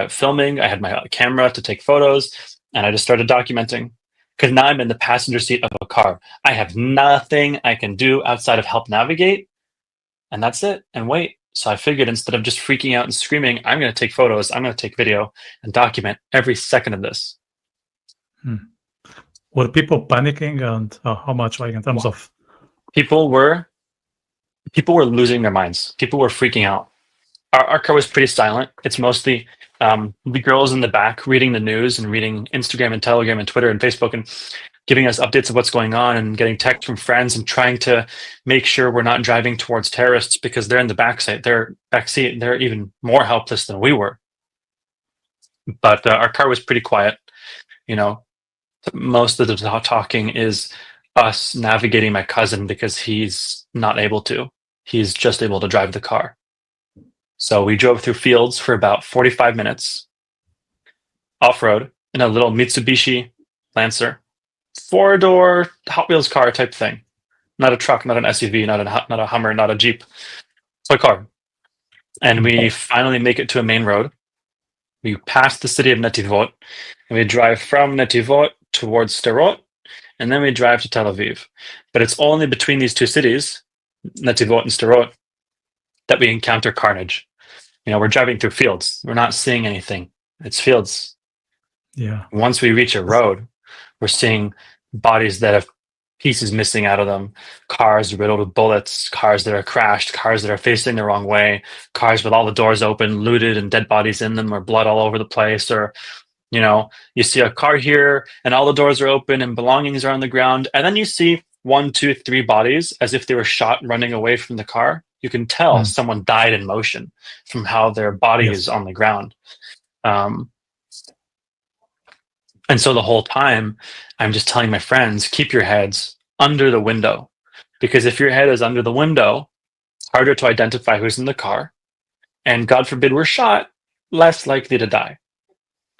filming. I had my camera to take photos, and I just started documenting. Because now I'm in the passenger seat of a car. I have nothing I can do outside of help navigate, and that's it, and wait. So I figured instead of just freaking out and screaming, I'm going to take photos, I'm going to take video, and document every second of this. Were people panicking, and how much, in terms of people were losing their minds. People were freaking out. Our car was pretty silent. It's mostly the girls in the back reading the news and reading Instagram and Telegram and Twitter and Facebook and giving us updates of what's going on and getting texts from friends and trying to make sure we're not driving towards terrorists because they're in the backseat. They're even more helpless than we were. But our car was pretty quiet. You know, most of the talking is us navigating my cousin because he's not able to. He's just able to drive the car. So we drove through fields for about 45 minutes off-road in a little Mitsubishi Lancer, 4-door Hot Wheels car type thing. Not a truck, not an SUV, not a Hummer, not a Jeep. Toy car. And we finally make it to a main road. We pass the city of Netivot, and we drive from Netivot towards Sderot, and then we drive to Tel Aviv. But it's only between these two cities, Netivot and Sderot, that we encounter carnage. You know, we're driving through fields. We're not seeing anything. It's fields. Yeah. Once we reach a road, we're seeing bodies that have pieces missing out of them, cars riddled with bullets, cars that are crashed, cars that are facing the wrong way, cars with all the doors open, looted and dead bodies in them, or blood all over the place, or, you know, you see a car here and all the doors are open and belongings are on the ground, and then you see 1, 2, 3 bodies as if they were shot running away from the car. You can tell someone died in motion from how their body is on the ground. And so the whole time, I'm just telling my friends, keep your heads under the window. Because if your head is under the window, it's harder to identify who's in the car. And God forbid we're shot, less likely to die.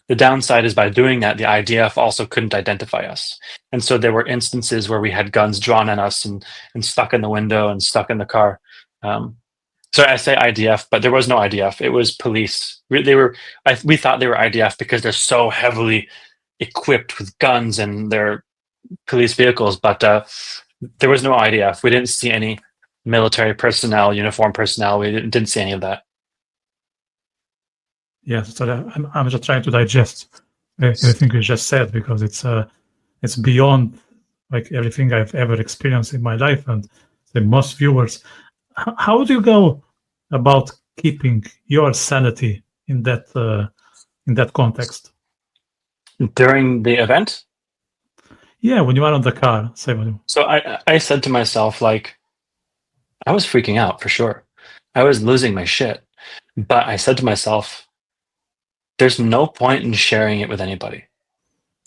The downside is by doing that, the IDF also couldn't identify us. And so there were instances where we had guns drawn at us and stuck in the window and stuck in the car. So I say IDF, but there was no IDF. It was police. We thought they were IDF because they're so heavily equipped with guns and their police vehicles, but there was no IDF. We didn't see any military personnel, uniform personnel. We didn't see any of that. Yes, so I'm just trying to digest everything you just said, because it's beyond like everything I've ever experienced in my life, and the most viewers. How do you go about keeping your sanity in that context? During the event? Yeah, when you are on the car. So I said to myself, like, I was freaking out for sure. I was losing my shit. But I said to myself, there's no point in sharing it with anybody.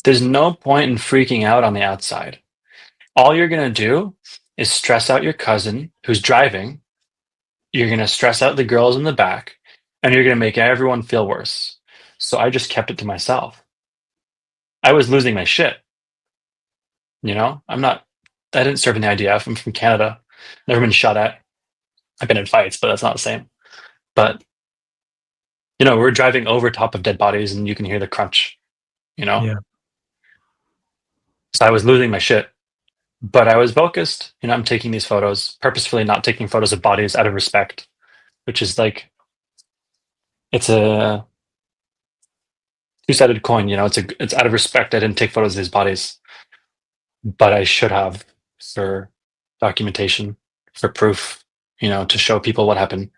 There's no point in freaking out on the outside. All you're going to do is stress out your cousin who's driving. You're going to stress out the girls in the back, and you're going to make everyone feel worse. So I just kept it to myself. I was losing my shit. You know, I didn't serve in the IDF. I'm from Canada. Never been shot at. I've been in fights, but that's not the same. But, you know, we're driving over top of dead bodies and you can hear the crunch, you know? Yeah. So I was losing my shit. But I was focused. You know, I'm taking these photos, purposefully not taking photos of bodies out of respect, which is like, it's a two-sided coin. You know, it's out of respect. I didn't take photos of these bodies, but I should have for documentation, for proof, you know, to show people what happened.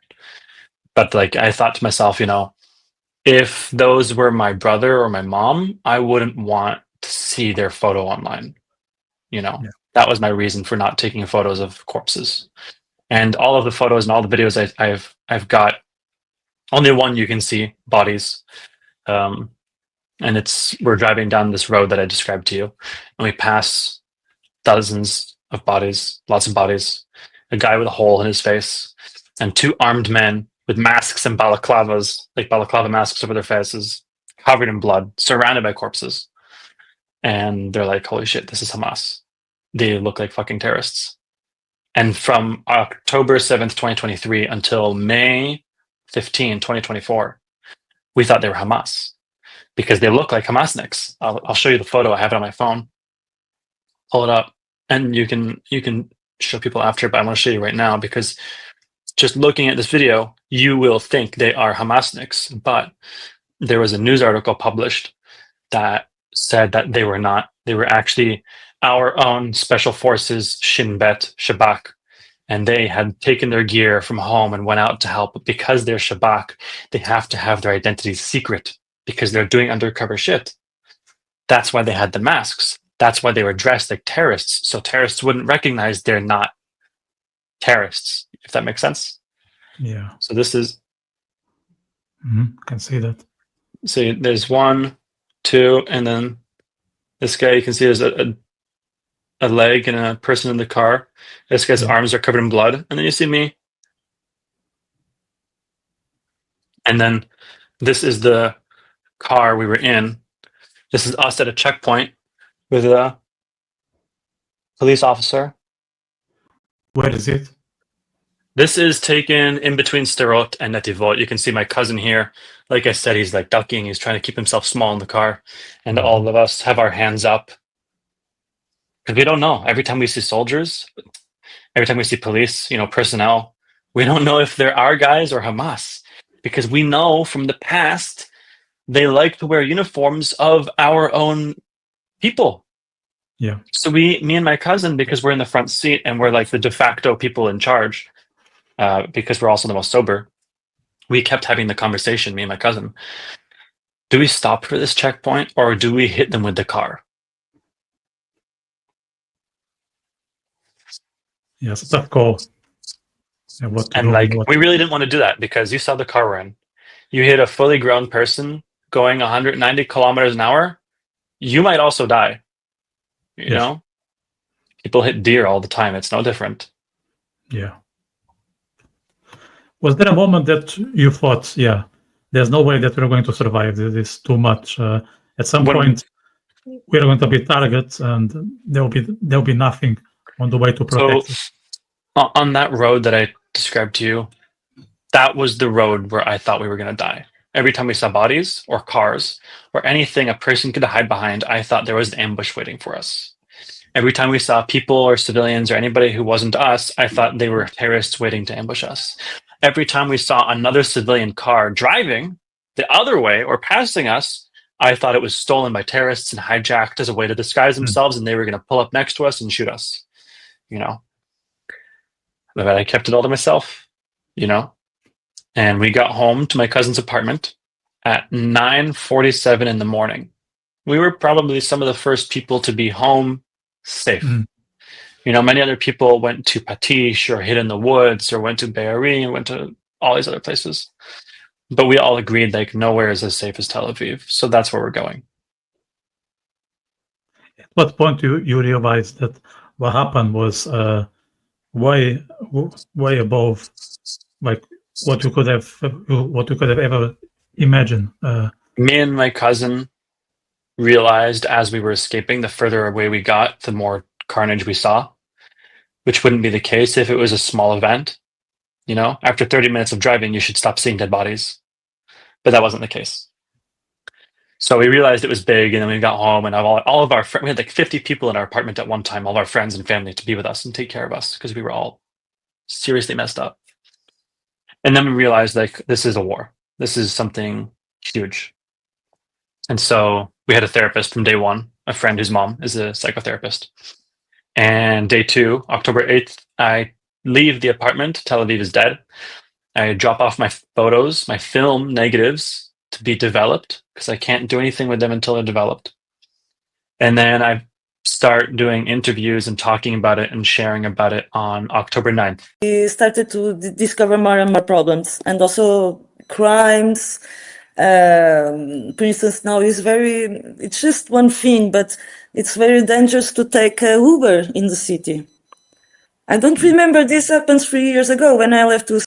But like, I thought to myself, you know, if those were my brother or my mom, I wouldn't want to see their photo online. You know, that was my reason for not taking photos of corpses. And all of the photos and all the videos I've got, only one you can see bodies. And we're driving down this road that I described to you, and we pass dozens of bodies, lots of bodies, a guy with a hole in his face, and 2 armed men with masks and balaclavas, like balaclava masks over their faces, covered in blood, surrounded by corpses. And they're like, holy shit, this is Hamas. They look like fucking terrorists. And from October 7th, 2023 until May 15, 2024, we thought they were Hamas because they look like Hamasniks. I'll show you the photo. I have it on my phone. Pull it up, and you can show people after, but I want to show you right now because just looking at this video, you will think they are Hamasniks. But there was a news article published that said that they were not. They were actually our own special forces, Shin Bet, Shabak, and they had taken their gear from home and went out to help. But because they're Shabak, they have to have their identities secret because they're doing undercover shit. That's why they had the masks. That's why they were dressed like terrorists, so terrorists wouldn't recognize they're not terrorists, if that makes sense. Yeah. So this is... Can see that. So there's 1, 2, and then this guy, you can see there's a leg and a person in the car. This guy's arms are covered in blood. And then you see me. And then this is the car we were in. This is us at a checkpoint with a police officer. Where is it? This is taken in between Sterot and Netivot. You can see my cousin here. Like I said, he's like ducking. He's trying to keep himself small in the car. And all of us have our hands up. Because we don't know. Every time we see soldiers, every time we see police, personnel, we don't know if they're our guys or Hamas. Because we know from the past, they like to wear uniforms of our own people. Yeah. So me and my cousin, because we're in the front seat and we're like the de facto people in charge, because we're also the most sober, we kept having the conversation, me and my cousin. Do we stop for this checkpoint or do we hit them with the car? Yes, it's a tough call. And we really didn't want to do that because you saw the car we're in. You hit a fully grown person going 190 kilometers an hour, you might also die. You know? People hit deer all the time. It's no different. Yeah. Was there a moment that you thought, there's no way that we're going to survive this is too much? At some point, we're going to be targets and there'll be nothing on the way to protect us. On that road that I described to you, that was the road where I thought we were going to die. Every time we saw bodies or cars or anything a person could hide behind, I thought there was an ambush waiting for us. Every time we saw people or civilians or anybody who wasn't us, I thought they were terrorists waiting to ambush us. Every time we saw another civilian car driving the other way or passing us, I thought it was stolen by terrorists and hijacked as a way to disguise themselves, and they were going to pull up next to us and shoot us. But I kept it all to myself, And we got home to my cousin's apartment at 9:47 in the morning. We were probably some of the first people to be home safe. Many other people went to Patish or hid in the woods or went to Be'eri and went to all these other places. But we all agreed like nowhere is as safe as Tel Aviv. So that's where we're going. At what point you realized that what happened was way above like what you could have ever imagined? Me and my cousin realized as we were escaping, the further away we got, the more carnage we saw, which wouldn't be the case if it was a small event. After 30 minutes of driving, you should stop seeing dead bodies. But that wasn't the case. So we realized it was big, and then we got home, and all of our friends, we had like 50 people in our apartment at one time, all of our friends and family to be with us and take care of us because we were all seriously messed up. And then we realized like this is a war. This is something huge. And so we had a therapist from day one, a friend whose mom is a psychotherapist. And day 2, October 8th, I leave the apartment. Tel Aviv is dead. I drop off my photos, my film negatives to be developed because I can't do anything with them until they're developed. And then I start doing interviews and talking about it and sharing about it on October 9th. We started to discover more and more problems and also crimes. For instance, now it's just one thing, but it's very dangerous to take Uber in the city. I don't remember this happened 3 years ago when I left to.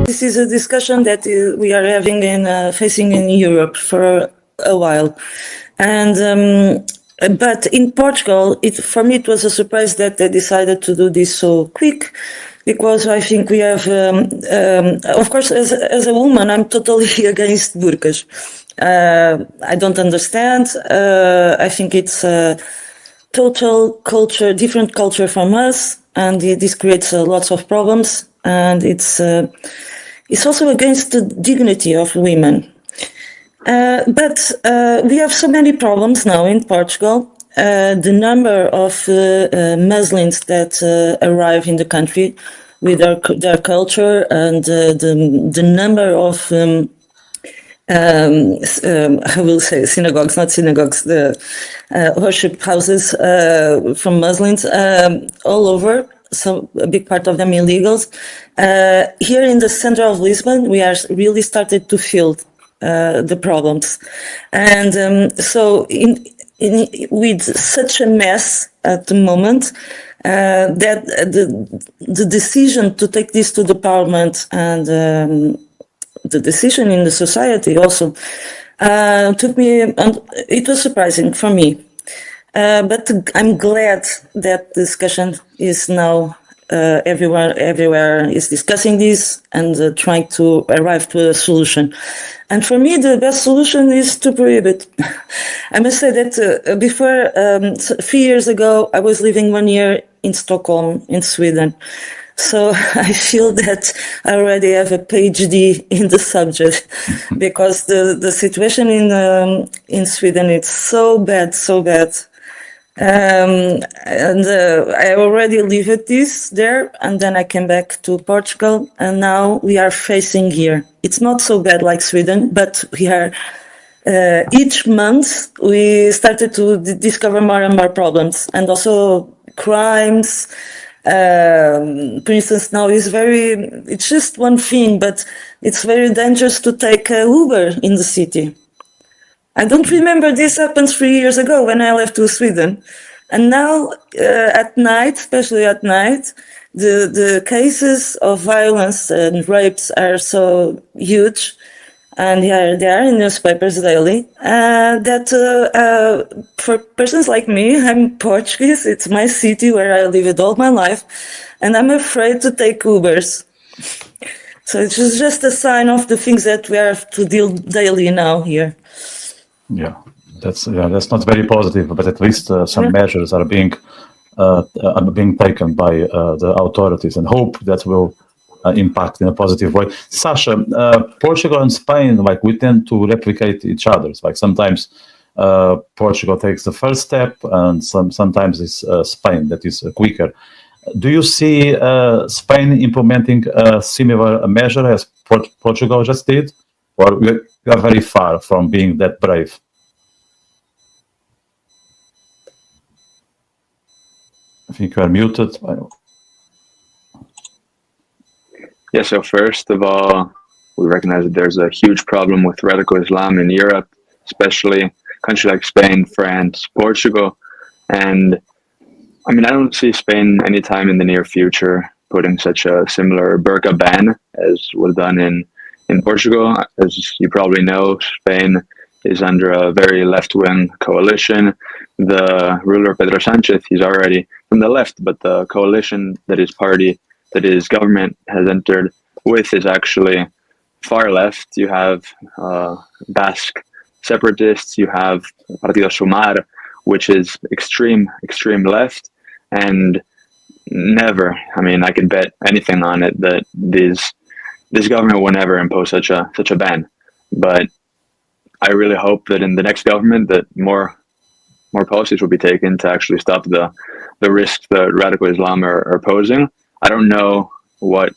This is a discussion that we are having facing in Europe for a while, and but in Portugal, for me it was a surprise that they decided to do this so quick, because I think we have, of course, as a woman, I'm totally against burqas. I don't understand. I think it's a total culture, different culture from us. and this creates lots of problems, and it's also against the dignity of women. But we have so many problems now in Portugal. The number of Muslims that arrive in the country with their culture, and the number of I will say synagogues, not synagogues, the worship houses from Muslims all over. So a big part of them illegals. Here in the center of Lisbon, we are really started to feel the problems, and so with such a mess at the moment, that the decision to take this to the parliament and the decision in the society also took me, and it was surprising for me. But I'm glad that discussion is now everywhere is discussing this and trying to arrive to a solution. And for me, the best solution is to prohibit. I must say that before, 3 years ago, I was living 1 year in Stockholm, in Sweden. So I feel that I already have a PhD in the subject, because the situation in Sweden is so bad. And I already lived this there, and then I came back to Portugal, and now we are facing here. It's not so bad like Sweden, but we are, each month we started to discover more and more problems, and also crimes. For instance, now it's just one thing, but it's very dangerous to take Uber in the city. I don't remember this happened 3 years ago when I left to Sweden. And now at night, especially at night, the cases of violence and rapes are so huge, and they are in newspapers daily, that for persons like me, I'm Portuguese, it's my city where I lived all my life, and I'm afraid to take Ubers. So it's just a sign of the things that we have to deal daily now here. Yeah, that's not very positive, but at least some measures are being taken by the authorities, and hope that will impact in a positive way. Sasha, Portugal and Spain, like, we tend to replicate each other's. Like, sometimes Portugal takes the first step, and sometimes it's Spain that is quicker. Do you see Spain implementing a similar measure as Portugal just did, or we are very far from being that brave? I think you are muted. Yeah, so first of all, we recognize that there's a huge problem with radical Islam in Europe, especially countries like Spain, France, Portugal. And I mean, I don't see Spain anytime in the near future putting such a similar burqa ban as was done in Portugal. As you probably know, Spain is under a very left-wing coalition. The ruler, Pedro Sanchez, he's already from the left, but the coalition that his government has entered with is actually far left. You have Basque separatists, you have Partido Sumar, which is extreme left, and never, I mean, I can bet anything on it that this government will never impose such a ban. But I really hope that in the next government that more policies will be taken to actually stop the risks that radical Islam are posing. I don't know what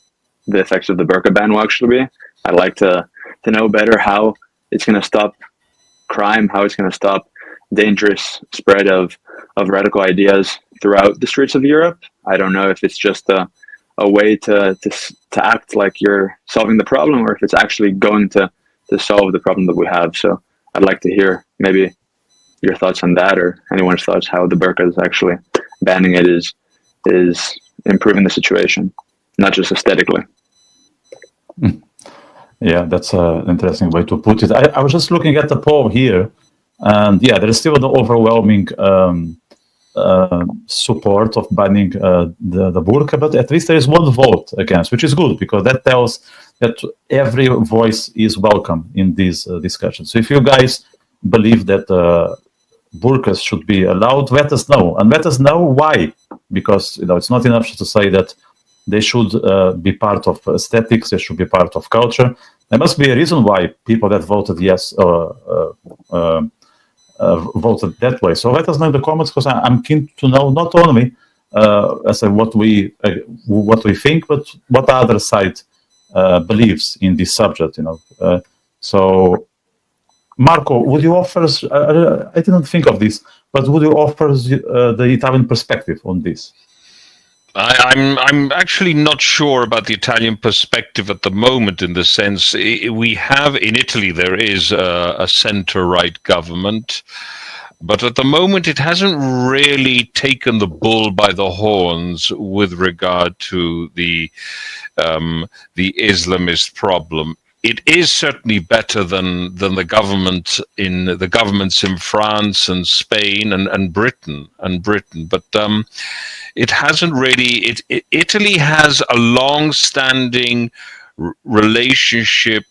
the effects of the burqa ban will actually be. I'd like to know better how it's going to stop crime, how it's going to stop dangerous spread of radical ideas throughout the streets of Europe. I don't know if it's just a way to act like you're solving the problem, or if it's actually going to solve the problem that we have. So I'd like to hear maybe your thoughts on that, or anyone's thoughts how the burqa is actually banning it is improving the situation, not just aesthetically. Yeah, that's an interesting way to put it. I was just looking at the poll here, and yeah, there is still an overwhelming support of banning the burqa, but at least there is one vote against, which is good, because that tells that every voice is welcome in these discussions. So if you guys believe that burqas should be allowed, let us know, and let us know why because it's not enough to say that they should be part of aesthetics, they should be part of culture. There must be a reason why people that voted yes voted that way. So let us know in the comments, because I'm keen to know not only what we think, but what the other side believes in this subject. So Marco, would you offer us? I didn't think of this, but would you offer us the Italian perspective on this? I'm actually not sure about the Italian perspective at the moment, in the sense we have in Italy, there is a center-right government, but at the moment it hasn't really taken the bull by the horns with regard to the Islamist problem. It is certainly better than the governments in France and Spain and Britain, but it hasn't really. Italy has a long-standing relationship,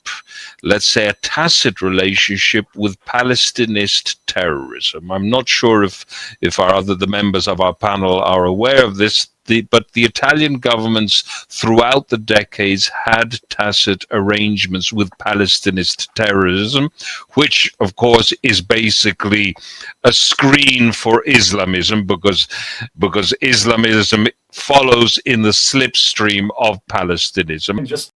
let's say a tacit relationship, with Palestinist terrorism. I'm not sure if the members of our panel are aware of this. But the Italian governments throughout the decades had tacit arrangements with Palestinist terrorism, which, of course, is basically a screen for Islamism, because Islamism follows in the slipstream of Palestinism. Just